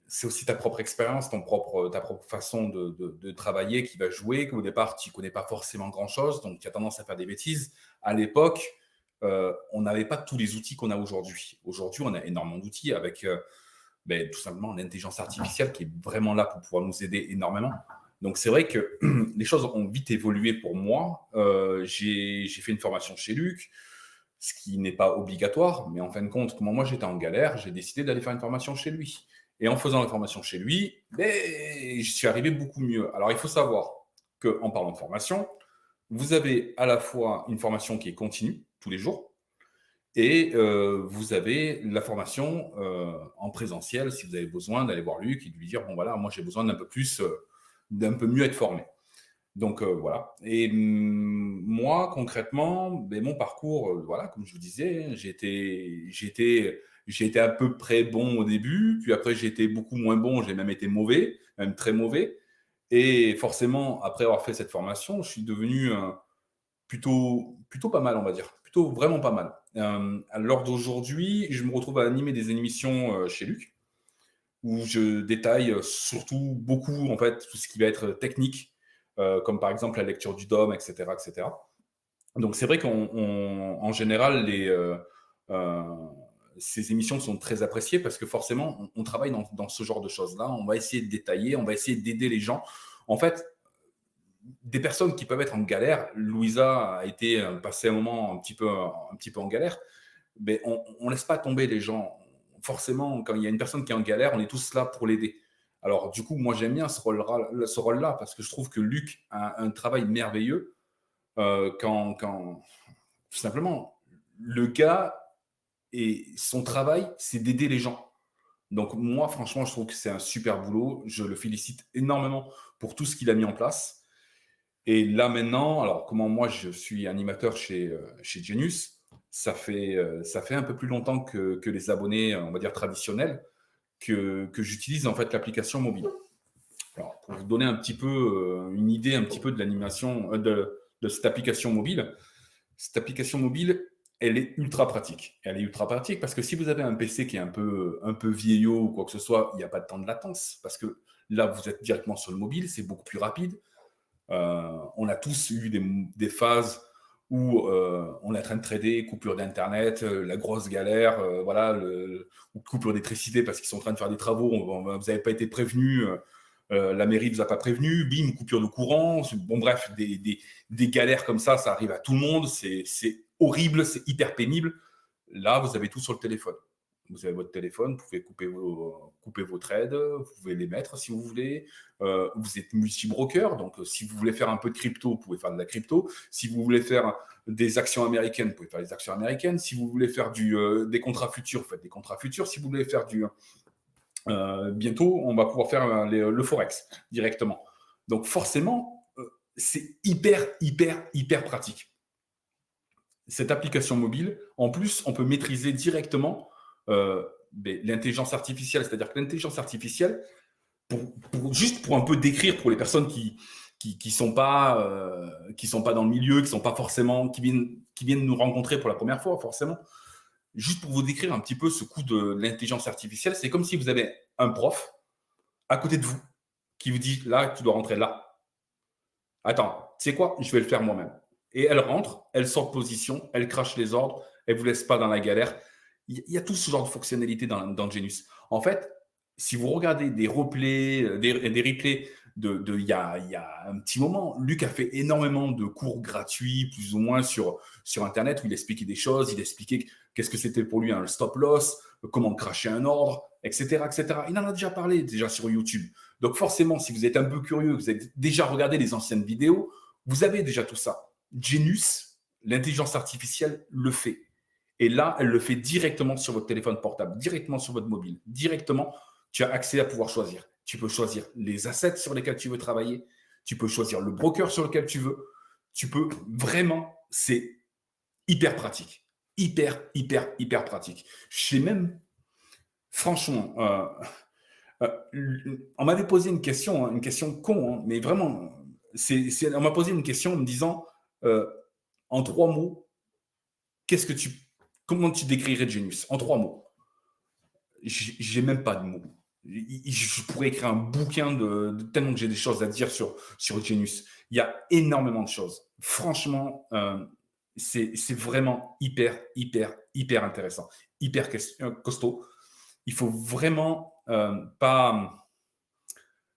C'est aussi ta propre expérience, ta propre façon de travailler qui va jouer, qu'au départ, tu ne connais pas forcément grand-chose, donc tu as tendance à faire des bêtises. À l'époque, on n'avait pas tous les outils qu'on a aujourd'hui. Aujourd'hui, on a énormément d'outils avec tout simplement l'intelligence artificielle qui est vraiment là pour pouvoir nous aider énormément. Donc, c'est vrai que les choses ont vite évolué pour moi. J'ai fait une formation chez Luc, ce qui n'est pas obligatoire, mais en fin de compte, comme moi j'étais en galère, j'ai décidé d'aller faire une formation chez lui. Et en faisant la formation chez lui, je suis arrivé beaucoup mieux. Alors, il faut savoir qu'en parlant de formation, vous avez à la fois une formation qui est continue, tous les jours, Et vous avez la formation en présentiel si vous avez besoin d'aller voir Luc et de lui dire, bon voilà, moi j'ai besoin d'un peu mieux être formé. Donc voilà. Et moi, concrètement, ben, mon parcours, voilà, comme je vous disais, j'ai été à peu près bon au début, puis après j'ai été beaucoup moins bon, j'ai même été mauvais, même très mauvais. Et forcément, après avoir fait cette formation, je suis devenu plutôt pas mal, on va dire, plutôt vraiment pas mal. À l'heure d'aujourd'hui, je me retrouve à animer des émissions chez Luc, où je détaille surtout beaucoup en fait tout ce qui va être technique, comme par exemple la lecture du DOM, etc., etc. Donc c'est vrai qu'en général, euh, ces émissions sont très appréciées parce que forcément, on travaille dans ce genre de choses-là. On va essayer de détailler, on va essayer d'aider les gens. En fait, des personnes qui peuvent être en galère, Louisa a été passé un moment un petit peu en galère, mais on laisse pas tomber les gens. Forcément, quand il y a une personne qui est en galère, on est tous là pour l'aider. Alors, du coup, moi, j'aime bien ce rôle-là parce que je trouve que Luc a un travail merveilleux tout simplement, le gars et son travail, c'est d'aider les gens. Donc, moi, franchement, je trouve que c'est un super boulot. Je le félicite énormément pour tout ce qu'il a mis en place. Et là, maintenant, alors, comment moi, je suis animateur chez Genius, ça fait un peu plus longtemps que les abonnés, on va dire, traditionnels, que j'utilise en fait l'application mobile. Alors, pour vous donner un petit peu une idée un petit peu de l'animation de cette application mobile, elle est ultra pratique. Elle est ultra pratique parce que si vous avez un PC qui est un peu vieillot ou quoi que ce soit, il n'y a pas de temps de latence parce que là, vous êtes directement sur le mobile, c'est beaucoup plus rapide. On a tous eu des phases où on est en train de trader, coupure d'internet, la grosse galère, voilà, ou coupure d'électricité parce qu'ils sont en train de faire des travaux, vous n'avez pas été prévenu, la mairie ne vous a pas prévenu, bim, coupure de courant, bon bref, des galères comme ça arrive à tout le monde, c'est horrible, c'est hyper pénible. Là, vous avez tout sur le téléphone. Vous avez votre téléphone, vous pouvez couper vos trades, vous pouvez les mettre si vous voulez. Vous êtes multi-broker, donc si vous voulez faire un peu de crypto, vous pouvez faire de la crypto. Si vous voulez faire des actions américaines, vous pouvez faire des actions américaines. Si vous voulez faire des contrats futurs, vous faites des contrats futurs. Si vous voulez faire bientôt, on va pouvoir faire le Forex directement. Donc forcément, c'est hyper pratique. Cette application mobile, en plus, on peut maîtriser directement l'intelligence artificielle. C'est-à-dire que l'intelligence artificielle, juste pour un peu décrire pour les personnes qui sont pas dans le milieu, qui sont pas forcément, qui viennent nous rencontrer pour la première fois, forcément. Juste pour vous décrire un petit peu ce coup de l'intelligence artificielle, c'est comme si vous avez un prof à côté de vous qui vous dit là, tu dois rentrer là. Attends, tu sais quoi? Je vais le faire moi-même. Et elle rentre, elle sort de position, elle crache les ordres, elle vous laisse pas dans la galère. Il y a tout ce genre de fonctionnalités dans Genius. En fait, si vous regardez des replays, des replays il y a un petit moment, Luc a fait énormément de cours gratuits, plus ou moins sur Internet, où il expliquait des choses, il expliquait qu'est-ce que c'était pour lui un stop loss, comment cracher un ordre, etc., etc. Il en a déjà parlé déjà sur YouTube. Donc forcément, si vous êtes un peu curieux, vous avez déjà regardé les anciennes vidéos, vous avez déjà tout ça. Genius, l'intelligence artificielle, le fait. Et là, elle le fait directement sur votre téléphone portable, directement sur votre mobile. Directement, tu as accès à pouvoir choisir. Tu peux choisir les assets sur lesquels tu veux travailler. Tu peux choisir le broker sur lequel tu veux. Tu peux vraiment, c'est hyper pratique. Hyper pratique. Je sais même, franchement, on m'avait posé une question con, hein, mais vraiment, on m'a posé une question en me disant, en 3 mots, comment tu décrirais Genius? En 3 mots. J'ai même pas de mots. Je pourrais écrire un bouquin tellement que j'ai des choses à dire sur Genius. Il y a énormément de choses. Franchement, c'est vraiment hyper intéressant, hyper costaud. Il faut vraiment pas.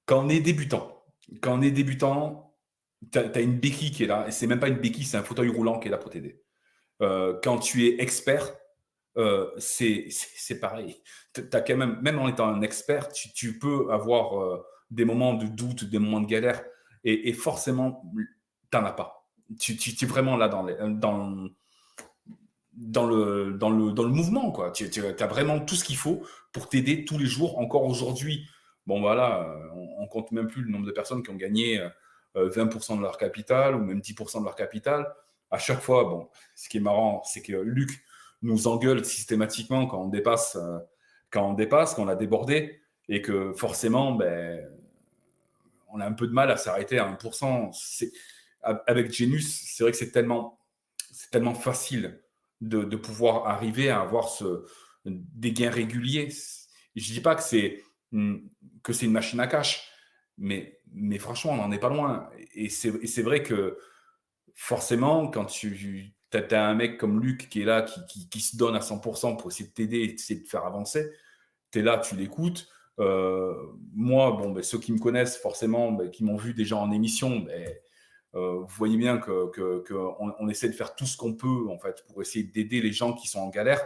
Quand on est débutant, tu as une béquille qui est là, et c'est même pas une béquille, c'est un fauteuil roulant qui est là pour t'aider. Quand tu es expert, c'est pareil. T'as quand même en étant un expert, tu peux avoir des moments de doute, des moments de galère, et forcément, tu n'en as pas. Tu es vraiment là dans le mouvement, quoi. Tu as vraiment tout ce qu'il faut pour t'aider tous les jours, encore aujourd'hui. Bon, voilà, on compte même plus le nombre de personnes qui ont gagné 20% de leur capital ou même 10% de leur capital. À chaque fois, bon, ce qui est marrant, c'est que Luc nous engueule systématiquement quand on a débordé et que forcément, ben, on a un peu de mal à s'arrêter à 1%. Avec Genius, c'est vrai que c'est tellement facile de pouvoir arriver à avoir des gains réguliers. Je ne dis pas que c'est une machine à cash, mais franchement, on n'en est pas loin. Et c'est vrai que forcément, quand tu as un mec comme Luc qui est là, qui se donne à 100% pour essayer de t'aider et essayer de te faire avancer, tu es là, tu l'écoutes. Moi, bon, ben, ceux qui me connaissent forcément, ben, qui m'ont vu déjà en émission, ben, vous voyez bien qu'on essaie de faire tout ce qu'on peut en fait pour essayer d'aider les gens qui sont en galère.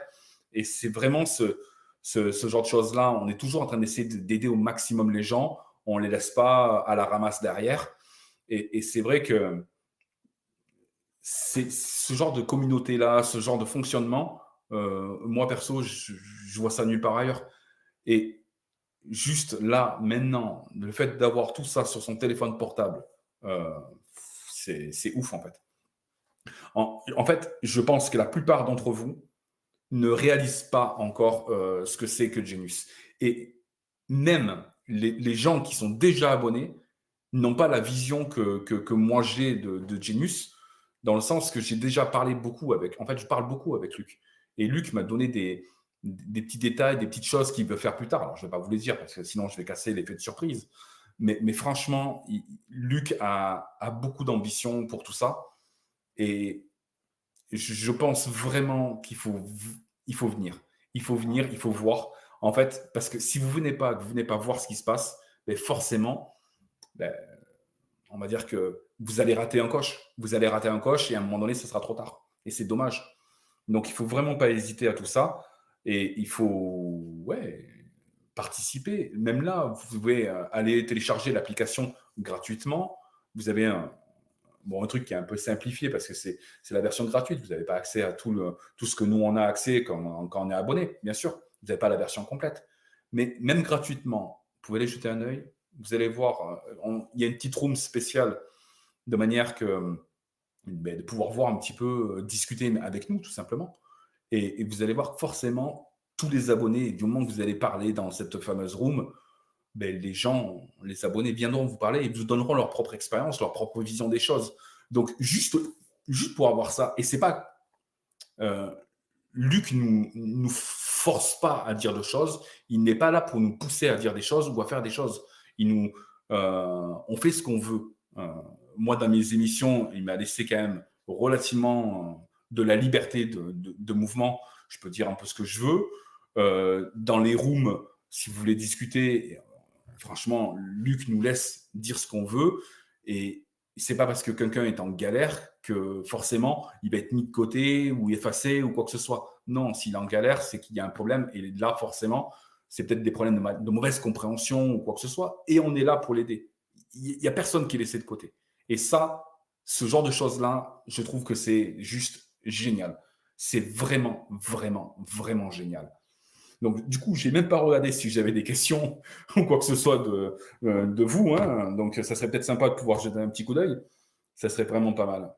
Et c'est vraiment ce genre de choses-là. On est toujours en train d'essayer d'aider au maximum les gens. On ne les laisse pas à la ramasse derrière. Et c'est vrai que c'est ce genre de communauté-là, ce genre de fonctionnement, moi perso, je vois ça nulle part ailleurs. Et juste là, maintenant, le fait d'avoir tout ça sur son téléphone portable, euh, c'est ouf en fait. En fait, je pense que la plupart d'entre vous ne réalisent pas encore ce que c'est que Genius. Et même les gens qui sont déjà abonnés n'ont pas la vision que moi j'ai de Genius, dans le sens que j'ai déjà parlé beaucoup avec. En fait, je parle beaucoup avec Luc. Et Luc m'a donné des petits détails, des petites choses qu'il veut faire plus tard. Alors, je ne vais pas vous les dire parce que sinon, je vais casser l'effet de surprise. Mais franchement, Luc a beaucoup d'ambition pour tout ça. Et je pense vraiment il faut venir. Il faut venir, il faut voir. En fait, parce que si vous venez pas, que vous venez pas voir ce qui se passe, ben forcément, ben, on va dire que vous allez rater un coche. Vous allez rater un coche et à un moment donné, ce sera trop tard. Et c'est dommage. Donc, il faut vraiment pas hésiter à tout ça. Et il faut, ouais, participer. Même là, vous pouvez aller télécharger l'application gratuitement. Vous avez un truc qui est un peu simplifié parce que c'est la version gratuite. Vous n'avez pas accès à tout ce que nous, on a accès quand on est abonné, bien sûr. Vous n'avez pas la version complète. Mais même gratuitement, vous pouvez aller jeter un œil. Vous allez voir, il y a une petite room spéciale de manière de pouvoir voir un petit peu, discuter avec nous, tout simplement. Et vous allez voir forcément tous les abonnés, du moment que vous allez parler dans cette fameuse room, les gens, les abonnés viendront vous parler et vous donneront leur propre expérience, leur propre vision des choses. Donc, juste pour avoir ça, et c'est pas Luc nous force pas à dire de choses, il n'est pas là pour nous pousser à dire des choses ou à faire des choses. On fait ce qu'on veut. Moi, dans mes émissions, il m'a laissé quand même relativement de la liberté de mouvement. Je peux dire un peu ce que je veux. Dans les rooms, si vous voulez discuter, franchement, Luc nous laisse dire ce qu'on veut. Et c'est pas parce que quelqu'un est en galère que forcément il va être mis de côté ou effacé ou quoi que ce soit. Non, s'il est en galère, c'est qu'il y a un problème. Et là, forcément, c'est peut-être des problèmes de mauvaise compréhension ou quoi que ce soit. Et on est là pour l'aider. Il n'y a personne qui est laissé de côté. Et ça, ce genre de choses-là, je trouve que c'est juste génial. C'est vraiment, vraiment, vraiment génial. Donc, du coup, je n'ai même pas regardé si j'avais des questions ou quoi que ce soit de vous. Hein. Donc, ça serait peut-être sympa de pouvoir jeter un petit coup d'œil. Ça serait vraiment pas mal.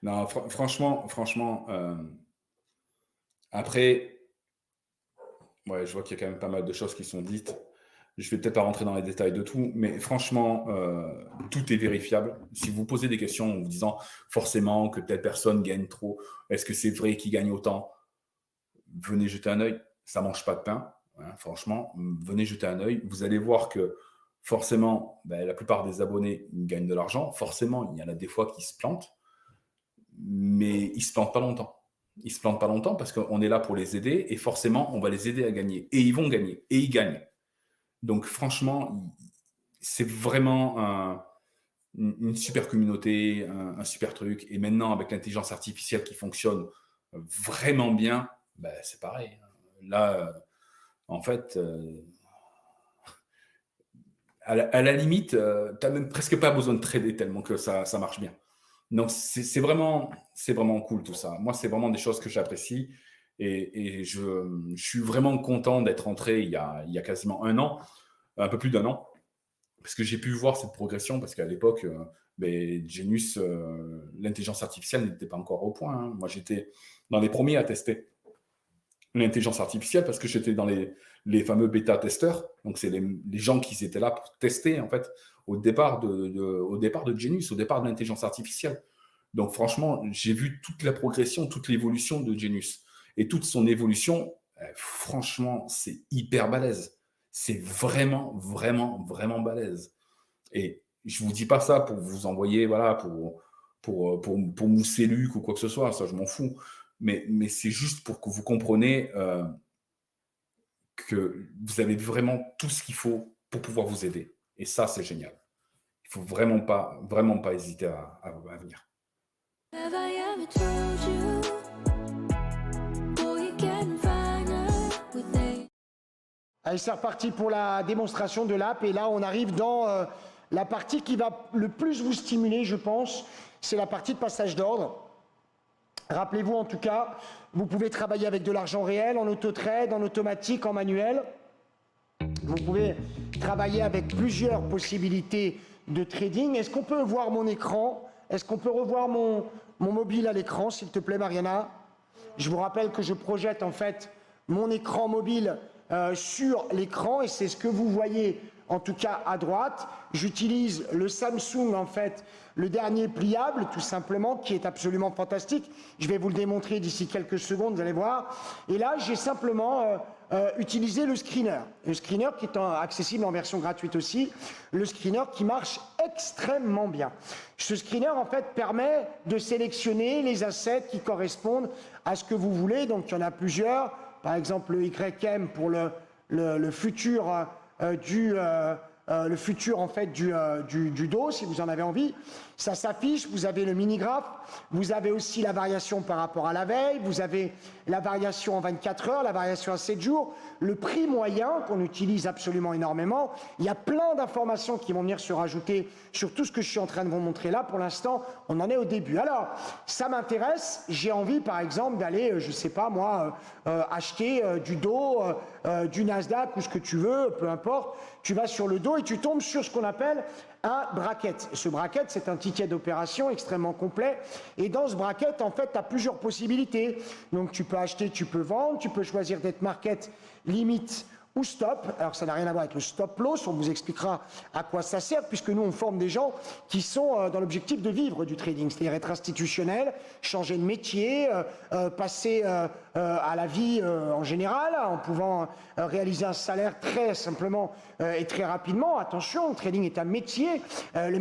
Non, franchement, après, ouais, je vois qu'il y a quand même pas mal de choses qui sont dites. Je vais peut-être pas rentrer dans les détails de tout, mais franchement, tout est vérifiable. Si vous posez des questions en vous disant forcément que telle personne gagne trop, est-ce que c'est vrai qu'il gagne autant? Venez jeter un œil. Ça mange pas de pain. Hein, franchement, venez jeter un œil. Vous allez voir que forcément, la plupart des abonnés gagnent de l'argent. Forcément, il y en a des fois qui se plantent, mais ils se plantent pas longtemps. Ils se plantent pas longtemps parce qu'on est là pour les aider et forcément, on va les aider à gagner. Et ils vont gagner. Et ils gagnent. Donc, franchement, c'est vraiment une super communauté, un super truc. Et maintenant, avec l'intelligence artificielle qui fonctionne vraiment bien, c'est pareil. Là, en fait, à la limite, tu n'as même presque pas besoin de trader tellement que ça marche bien. Donc, c'est vraiment cool tout ça. Moi, c'est vraiment des choses que j'apprécie et je suis vraiment content d'être entré il y a quasiment un an, un peu plus d'un an, parce que j'ai pu voir cette progression, parce qu'à l'époque, Genius, l'intelligence artificielle n'était pas encore au point. Hein. Moi, j'étais dans les premiers à tester l'intelligence artificielle parce que j'étais dans les fameux bêta-testeurs. Donc, c'est les gens qui étaient là pour tester, en fait, au départ de Genius, au départ de l'intelligence artificielle. Donc, franchement, j'ai vu toute la progression, toute l'évolution de Genius. Et toute son évolution, franchement, c'est hyper balèze. C'est vraiment, vraiment, vraiment balèze. Et je ne vous dis pas ça pour vous envoyer, voilà, pour mousser Luc ou quoi que ce soit, ça je m'en fous. Mais c'est juste pour que vous compreniez que vous avez vraiment tout ce qu'il faut pour pouvoir vous aider. Et ça, c'est génial. Il ne faut vraiment pas hésiter à venir. Have I ever told you, boy, you're getting finer with age? Allez, c'est reparti pour la démonstration de l'app. Et là, on arrive dans la partie qui va le plus vous stimuler, je pense. C'est la partie de passage d'ordre. Rappelez-vous, en tout cas, vous pouvez travailler avec de l'argent réel, en auto-trade, en automatique, en manuel. Vous pouvez travailler avec plusieurs possibilités de trading. Est-ce qu'on peut voir mon écran? Est-ce qu'on peut revoir mon mobile à l'écran, s'il te plaît, Mariana? Je vous rappelle que je projette en fait mon écran mobile sur l'écran et c'est ce que vous voyez en tout cas à droite. J'utilise le Samsung en fait, le dernier pliable tout simplement, qui est absolument fantastique. Je vais vous le démontrer d'ici quelques secondes, vous allez voir. Et là, j'ai simplement utilisé le screener. Le screener qui est accessible en version gratuite aussi. Le screener qui marche extrêmement bien. Ce screener en fait permet de sélectionner les assets qui correspondent à ce que vous voulez. Donc il y en a plusieurs. Par exemple le YM pour le futur le futur en fait du dos, si vous en avez envie. Ça s'affiche, vous avez le mini-graphe, vous avez aussi la variation par rapport à la veille, vous avez la variation en 24 heures, la variation à 7 jours, le prix moyen qu'on utilise absolument énormément. Il y a plein d'informations qui vont venir se rajouter sur tout ce que je suis en train de vous montrer là. Pour l'instant, on en est au début. Alors, ça m'intéresse, j'ai envie par exemple d'aller, je sais pas moi, acheter du dos, du Nasdaq ou ce que tu veux, peu importe. Tu vas sur le dos et tu tombes sur ce qu'on appelle un bracket. Ce bracket, c'est un ticket d'opération extrêmement complet. Et dans ce bracket, en fait, tu as plusieurs possibilités. Donc, tu peux acheter, tu peux vendre, tu peux choisir d'être market, limite ou stop. Alors, ça n'a rien à voir avec le stop loss. On vous expliquera à quoi ça sert, puisque nous, on forme des gens qui sont dans l'objectif de vivre du trading, c'est-à-dire être institutionnel, changer de métier, passer à la vie en général, en pouvant réaliser un salaire très simplement et très rapidement. Attention, le trading est un métier. Ce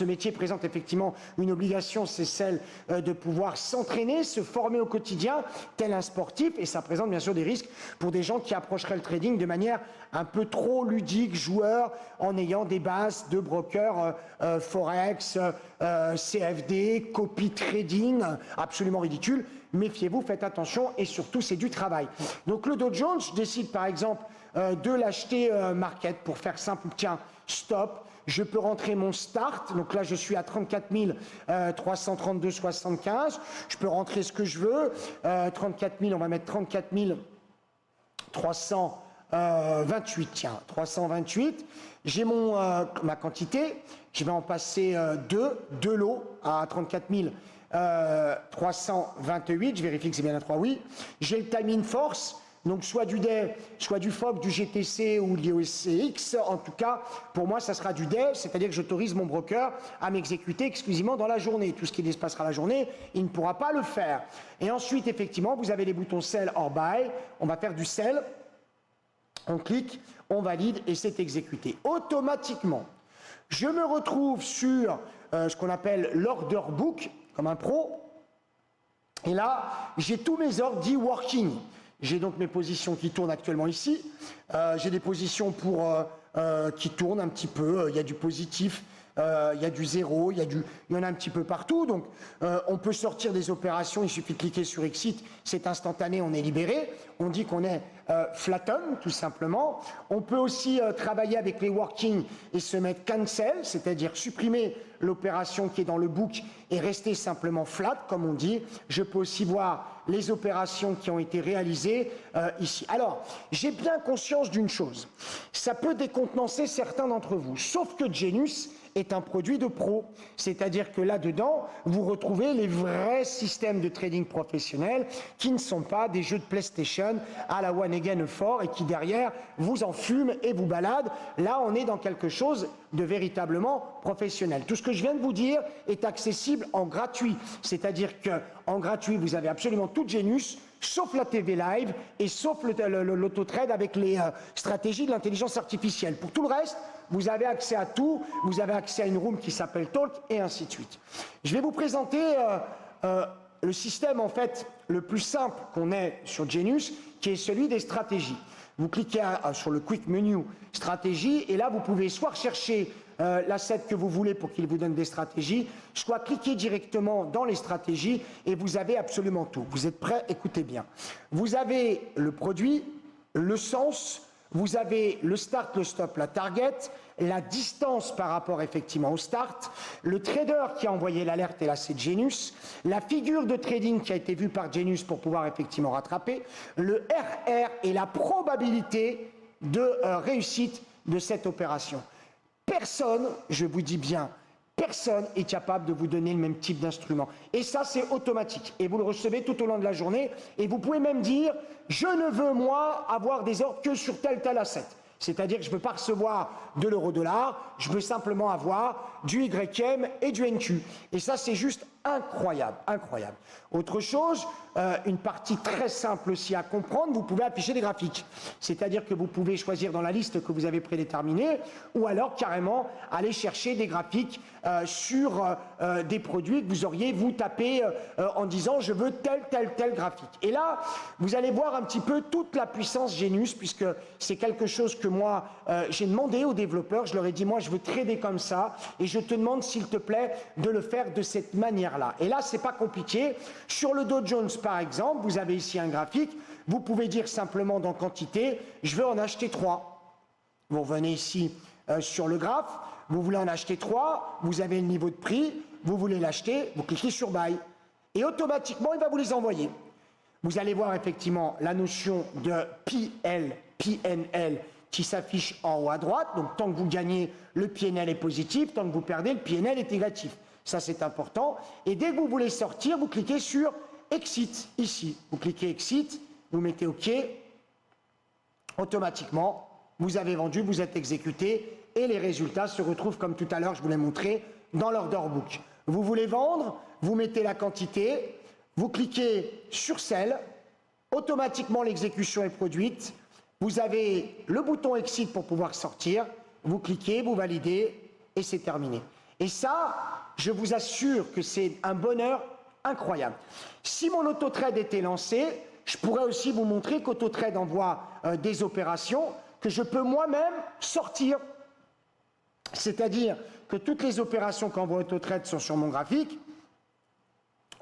métier présente effectivement une obligation, c'est celle de pouvoir s'entraîner, se former au quotidien, tel un sportif, et ça présente bien sûr des risques pour des gens qui approcheraient le trading de manière un peu trop ludique, joueur, en ayant des bases de brokers Forex, CFD, copy trading, absolument ridicule. Méfiez-vous, faites attention et surtout c'est du travail. Donc le Dow Jones, je décide par exemple de l'acheter market pour faire simple, tiens, stop. Je peux rentrer mon start, donc là je suis à 34 332,75. Je peux rentrer ce que je veux. 34 000, on va mettre 34 328, tiens, 328. J'ai ma quantité, je vais en passer deux lots à 34 328, je vérifie que c'est bien la 3, oui. J'ai le timing force, donc soit du day, soit du FOB, du GTC ou de l'IOSCX. En tout cas, pour moi, ça sera du day, c'est-à-dire que j'autorise mon broker à m'exécuter exclusivement dans la journée. Tout ce qui se passera la journée, il ne pourra pas le faire. Et ensuite, effectivement, vous avez les boutons sell or buy. On va faire du sell. On clique, on valide et c'est exécuté. Automatiquement, je me retrouve sur ce qu'on appelle l'order book, comme un pro. Et là, j'ai tous mes ordres dits working. J'ai donc mes positions qui tournent actuellement ici. J'ai des positions qui tournent un petit peu. Il y a du positif il y a du 0, il y en a un petit peu partout. Donc, on peut sortir des opérations, il suffit de cliquer sur Exit, c'est instantané, on est libéré. On dit qu'on est flatten, tout simplement. On peut aussi travailler avec les working et se mettre cancel, c'est-à-dire supprimer l'opération qui est dans le book et rester simplement flat, comme on dit. Je peux aussi voir les opérations qui ont été réalisées ici. Alors, j'ai bien conscience d'une chose. Ça peut décontenancer certains d'entre vous, sauf que Genius est un produit de pro, c'est-à-dire que là-dedans, vous retrouvez les vrais systèmes de trading professionnels qui ne sont pas des jeux de PlayStation à la One Again Fort et qui derrière vous en fument et vous baladent. Là, on est dans quelque chose de véritablement professionnel. Tout ce que je viens de vous dire est accessible en gratuit, c'est-à-dire que en gratuit, vous avez absolument tout Genius, sauf la TV Live et sauf l'autotrade avec les stratégies de l'intelligence artificielle. Pour tout le reste, vous avez accès à tout, vous avez accès à une room qui s'appelle Talk et ainsi de suite. Je vais vous présenter le système en fait le plus simple qu'on ait sur Genius, qui est celui des stratégies. Vous cliquez sur le Quick Menu Stratégie et là vous pouvez soit rechercher l'asset que vous voulez pour qu'il vous donne des stratégies, soit cliquer directement dans les stratégies et vous avez absolument tout. Vous êtes prêts? Écoutez bien. Vous avez le produit, le sens, vous avez le start, le stop, la target, la distance par rapport effectivement au start, le trader qui a envoyé l'alerte et là c'est Genius, la figure de trading qui a été vue par Genius pour pouvoir effectivement rattraper, le RR et la probabilité de réussite de cette opération. Personne, je vous dis bien, personne est capable de vous donner le même type d'instrument. Et ça, c'est automatique. Et vous le recevez tout au long de la journée. Et vous pouvez même dire, je ne veux, moi, avoir des ordres que sur tel asset. C'est-à-dire que je ne veux pas recevoir de l'euro-dollar, je veux simplement avoir du YM et du NQ. Et ça, c'est juste incroyable, incroyable. Autre chose, une partie très simple aussi à comprendre, vous pouvez afficher des graphiques. C'est-à-dire que vous pouvez choisir dans la liste que vous avez prédéterminée, ou alors carrément aller chercher des graphiques sur des produits que vous auriez, vous tapez en disant je veux tel graphique. Et là, vous allez voir un petit peu toute la puissance Genius, puisque c'est quelque chose que moi, j'ai demandé aux développeurs, je leur ai dit moi je veux trader comme ça, et je te demande s'il te plaît de le faire de cette manière-là. Et là, c'est pas compliqué. Sur le Dow Jones, par exemple, vous avez ici un graphique, vous pouvez dire simplement dans quantité, je veux en acheter 3. Vous revenez ici sur le graphe, vous voulez en acheter 3, vous avez le niveau de prix, vous voulez l'acheter, vous cliquez sur Buy. Et automatiquement, il va vous les envoyer. Vous allez voir effectivement la notion de PNL qui s'affiche en haut à droite. Donc, tant que vous gagnez, le PNL est positif, tant que vous perdez, le PNL est négatif. Ça, c'est important. Et dès que vous voulez sortir, vous cliquez sur Exit, ici. Vous cliquez Exit, vous mettez OK. Automatiquement, vous avez vendu, vous êtes exécuté et les résultats se retrouvent, comme tout à l'heure, je vous l'ai montré, dans l'order book. Vous voulez vendre, vous mettez la quantité, vous cliquez sur Sell, automatiquement l'exécution est produite. Vous avez le bouton Exit pour pouvoir sortir, vous cliquez, vous validez et c'est terminé. Et ça, je vous assure que c'est un bonheur incroyable. Si mon AutoTrade était lancé, je pourrais aussi vous montrer qu'AutoTrade envoie des opérations que je peux moi-même sortir. C'est-à-dire que toutes les opérations qu'envoie AutoTrade sont sur mon graphique.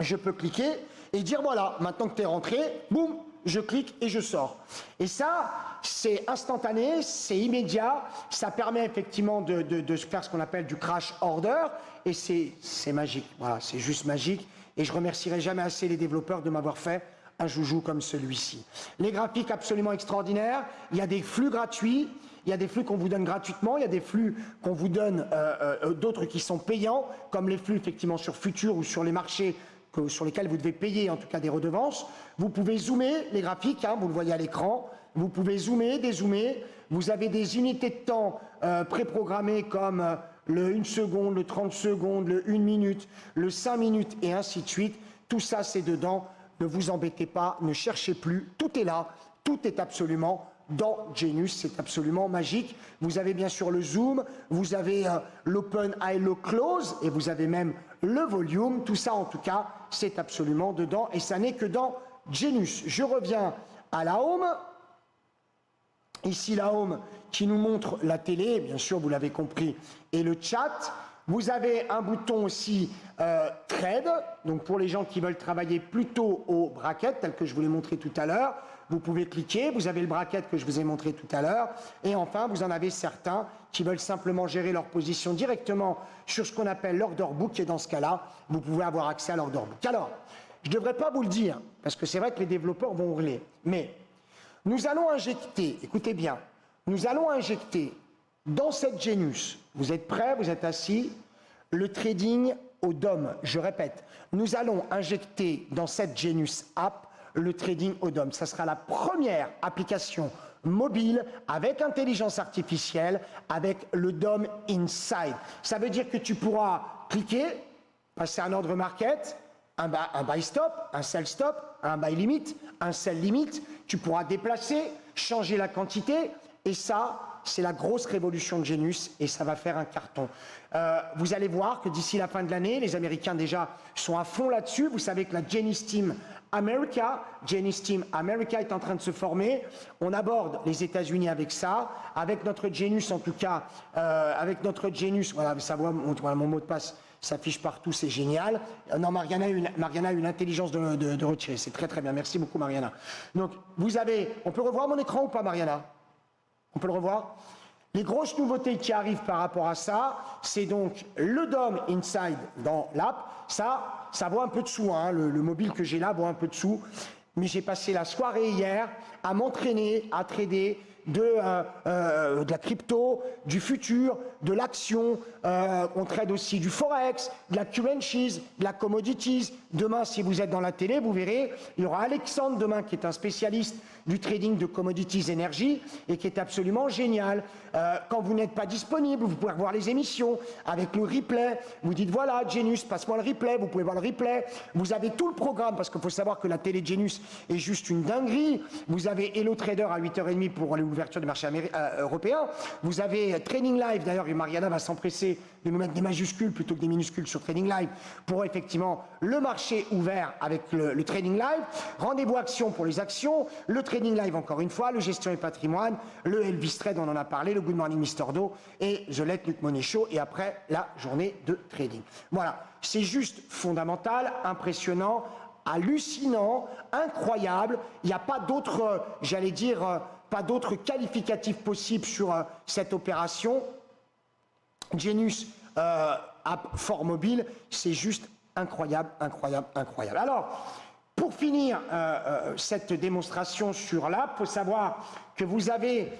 Je peux cliquer et dire voilà, maintenant que tu es rentré, boum, je clique et je sors. Et ça, c'est instantané, c'est immédiat, ça permet effectivement de faire ce qu'on appelle du crash order, et c'est magique, voilà, c'est juste magique, et je remercierai jamais assez les développeurs de m'avoir fait un joujou comme celui-ci. Les graphiques absolument extraordinaires, il y a des flux gratuits, il y a des flux qu'on vous donne gratuitement, il y a des flux qu'on vous donne, d'autres qui sont payants, comme les flux effectivement sur Futur ou sur les marchés sur lesquels vous devez payer en tout cas des redevances. Vous pouvez zoomer les graphiques, hein, vous le voyez à l'écran, vous pouvez zoomer, dézoomer, vous avez des unités de temps préprogrammées comme le 1 seconde, le 30 secondes, le 1 minute, le 5 minutes et ainsi de suite. Tout ça c'est dedans, ne vous embêtez pas, ne cherchez plus, tout est là, tout est absolument dans Genius, c'est absolument magique. Vous avez bien sûr le zoom, vous avez l'open, high, low, close, et vous avez même le volume. Tout ça, en tout cas, c'est absolument dedans, et ça n'est que dans Genius. Je reviens à la home. Ici, la home qui nous montre la télé, bien sûr, vous l'avez compris, et le chat. Vous avez un bouton aussi trade, donc pour les gens qui veulent travailler plutôt au bracket, tel que je vous l'ai montré tout à l'heure, vous pouvez cliquer, vous avez le bracket que je vous ai montré tout à l'heure, et enfin vous en avez certains qui veulent simplement gérer leur position directement sur ce qu'on appelle l'order book, et dans ce cas-là, vous pouvez avoir accès à l'order book. Alors, je ne devrais pas vous le dire, parce que c'est vrai que les développeurs vont hurler, mais nous allons injecter, écoutez bien, nous allons injecter dans cette Genius, vous êtes prêts, vous êtes assis, le trading au DOM. Je répète, nous allons injecter dans cette Genius app le trading au DOM. Ça sera la première application mobile avec intelligence artificielle, avec le DOM Inside. Ça veut dire que tu pourras cliquer, passer un ordre market, un buy stop, un sell stop, un buy limit, un sell limit. Tu pourras déplacer, changer la quantité, et ça, c'est la grosse révolution de Genius, et ça va faire un carton. Vous allez voir que d'ici la fin de l'année, les Américains déjà sont à fond là-dessus. Vous savez que la Genius Team America est en train de se former. On aborde les États-Unis avec ça, avec notre Genius en tout cas, voilà, ça voit, voilà, mon mot de passe s'affiche partout, c'est génial. Non, Mariana a une intelligence de retirer, c'est très très bien. Merci beaucoup Mariana. Donc vous avez, on peut revoir mon écran ou pas Mariana? On peut le revoir? Les grosses nouveautés qui arrivent par rapport à ça, c'est donc le DOM Inside dans l'app. Ça vaut un peu de sous, hein. Le mobile que j'ai là vaut un peu de sous. Mais j'ai passé la soirée hier à m'entraîner, à trader de la crypto, du futur, de l'action. On trade aussi du forex, de la currencies, de la commodities. Demain, si vous êtes dans la télé, vous verrez, il y aura Alexandre demain qui est un spécialiste du trading de commodities énergie et qui est absolument génial. Quand vous n'êtes pas disponible, vous pouvez revoir les émissions avec le replay. Vous dites voilà, Genius, passe-moi le replay. Vous pouvez voir le replay. Vous avez tout le programme parce qu'il faut savoir que la télé Genius est juste une dinguerie. Vous avez Hello Trader à 8h30 pour l'ouverture du marché européen. Vous avez Trading Live. D'ailleurs, Mariana va s'empresser de nous mettre des majuscules plutôt que des minuscules sur Trading Live pour effectivement le marché ouvert avec le Trading Live. Rendez-vous action pour les actions. Le Trading Live, encore une fois, le Gestion et Patrimoine, le Elvis Trade, on en a parlé, le Good Morning Mr. Do et The Let Luc Money Show, et après la journée de trading. Voilà, c'est juste fondamental, impressionnant, hallucinant, incroyable. Il n'y a pas d'autre, j'allais dire, pas d'autre qualificatif possible sur cette opération. Genius app fort mobile, c'est juste incroyable, incroyable, incroyable. Alors, pour finir cette démonstration sur l'app, il faut savoir que vous avez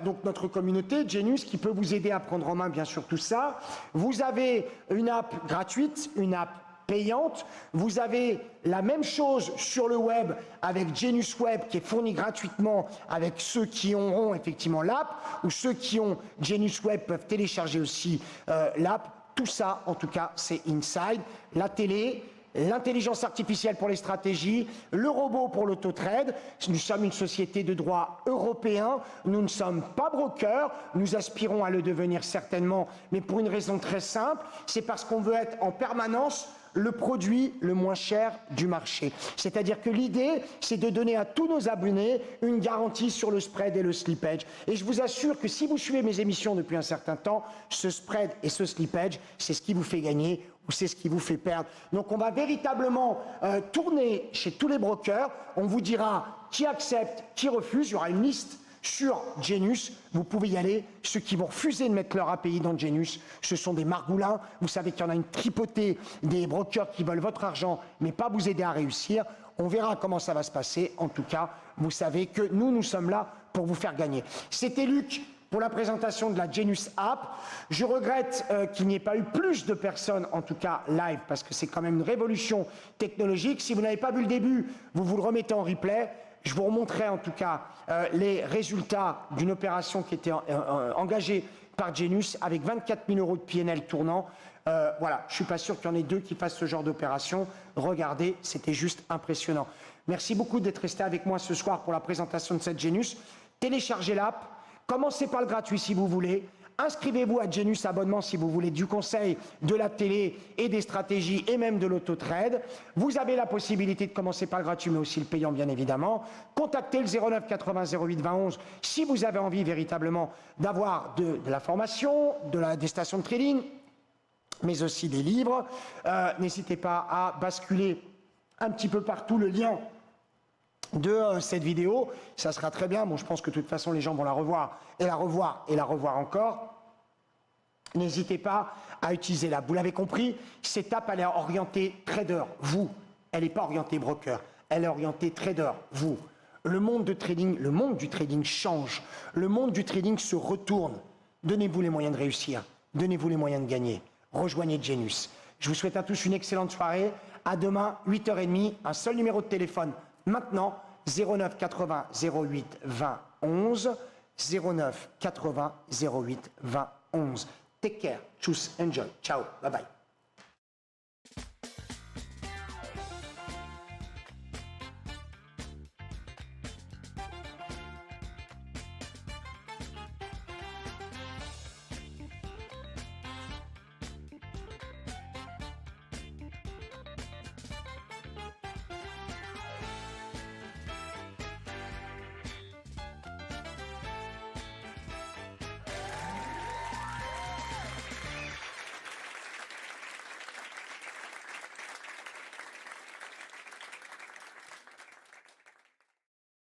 donc notre communauté Genius qui peut vous aider à prendre en main bien sûr tout ça. Vous avez une app gratuite, une app payante. Vous avez la même chose sur le web avec Genius Web qui est fourni gratuitement avec ceux qui auront effectivement l'app, ou ceux qui ont Genius Web peuvent télécharger aussi l'app. Tout ça, en tout cas, c'est Inside, la télé, l'intelligence artificielle pour les stratégies, le robot pour l'auto-trade. Nous sommes une société de droit européen, nous ne sommes pas brokers, nous aspirons à le devenir certainement, mais pour une raison très simple, c'est parce qu'on veut être en permanence le produit le moins cher du marché. C'est-à-dire que l'idée, c'est de donner à tous nos abonnés une garantie sur le spread et le slippage. Et je vous assure que si vous suivez mes émissions depuis un certain temps, ce spread et ce slippage, c'est ce qui vous fait gagner ou c'est ce qui vous fait perdre. Donc on va véritablement tourner chez tous les brokers, on vous dira qui accepte, qui refuse, il y aura une liste sur Genius, vous pouvez y aller. Ceux qui vont refuser de mettre leur API dans Genius, ce sont des margoulins. Vous savez qu'il y en a une tripotée des brokers qui veulent votre argent, mais pas vous aider à réussir. On verra comment ça va se passer. En tout cas, vous savez que nous sommes là pour vous faire gagner. C'était Luc pour la présentation de la Genius App. Je regrette qu'il n'y ait pas eu plus de personnes, en tout cas live, parce que c'est quand même une révolution technologique. Si vous n'avez pas vu le début, vous le remettez en replay. Je vous remontrerai en tout cas les résultats d'une opération qui était engagée par Genius avec 24 000 € de PNL tournant. Voilà, je ne suis pas sûr qu'il y en ait deux qui fassent ce genre d'opération. Regardez, c'était juste impressionnant. Merci beaucoup d'être resté avec moi ce soir pour la présentation de cette Genius. Téléchargez l'app, commencez par le gratuit si vous voulez. Inscrivez-vous à Genius Abonnement si vous voulez du conseil, de la télé et des stratégies et même de l'auto-trade. Vous avez la possibilité de commencer par le gratuit mais aussi le payant bien évidemment. Contactez le 09 80 08 20 11 si vous avez envie véritablement d'avoir de la formation, des stations de trading, mais aussi des livres. N'hésitez pas à basculer un petit peu partout le lien de cette vidéo. Ça sera très bien. Bon, je pense que de toute façon, les gens vont la revoir et la revoir et la revoir encore. N'hésitez pas à utiliser là. Vous l'avez compris, cette app, elle est orientée trader, vous. Elle n'est pas orientée broker. Elle est orientée trader, vous. Le monde du trading change. Le monde du trading se retourne. Donnez-vous les moyens de réussir. Donnez-vous les moyens de gagner. Rejoignez Genius. Je vous souhaite à tous une excellente soirée. À demain, 8h30. Un seul numéro de téléphone. Maintenant, 09 80 08 20 11. 09 80 08 20 11. Take care. Choose. Enjoy. Ciao. Bye bye.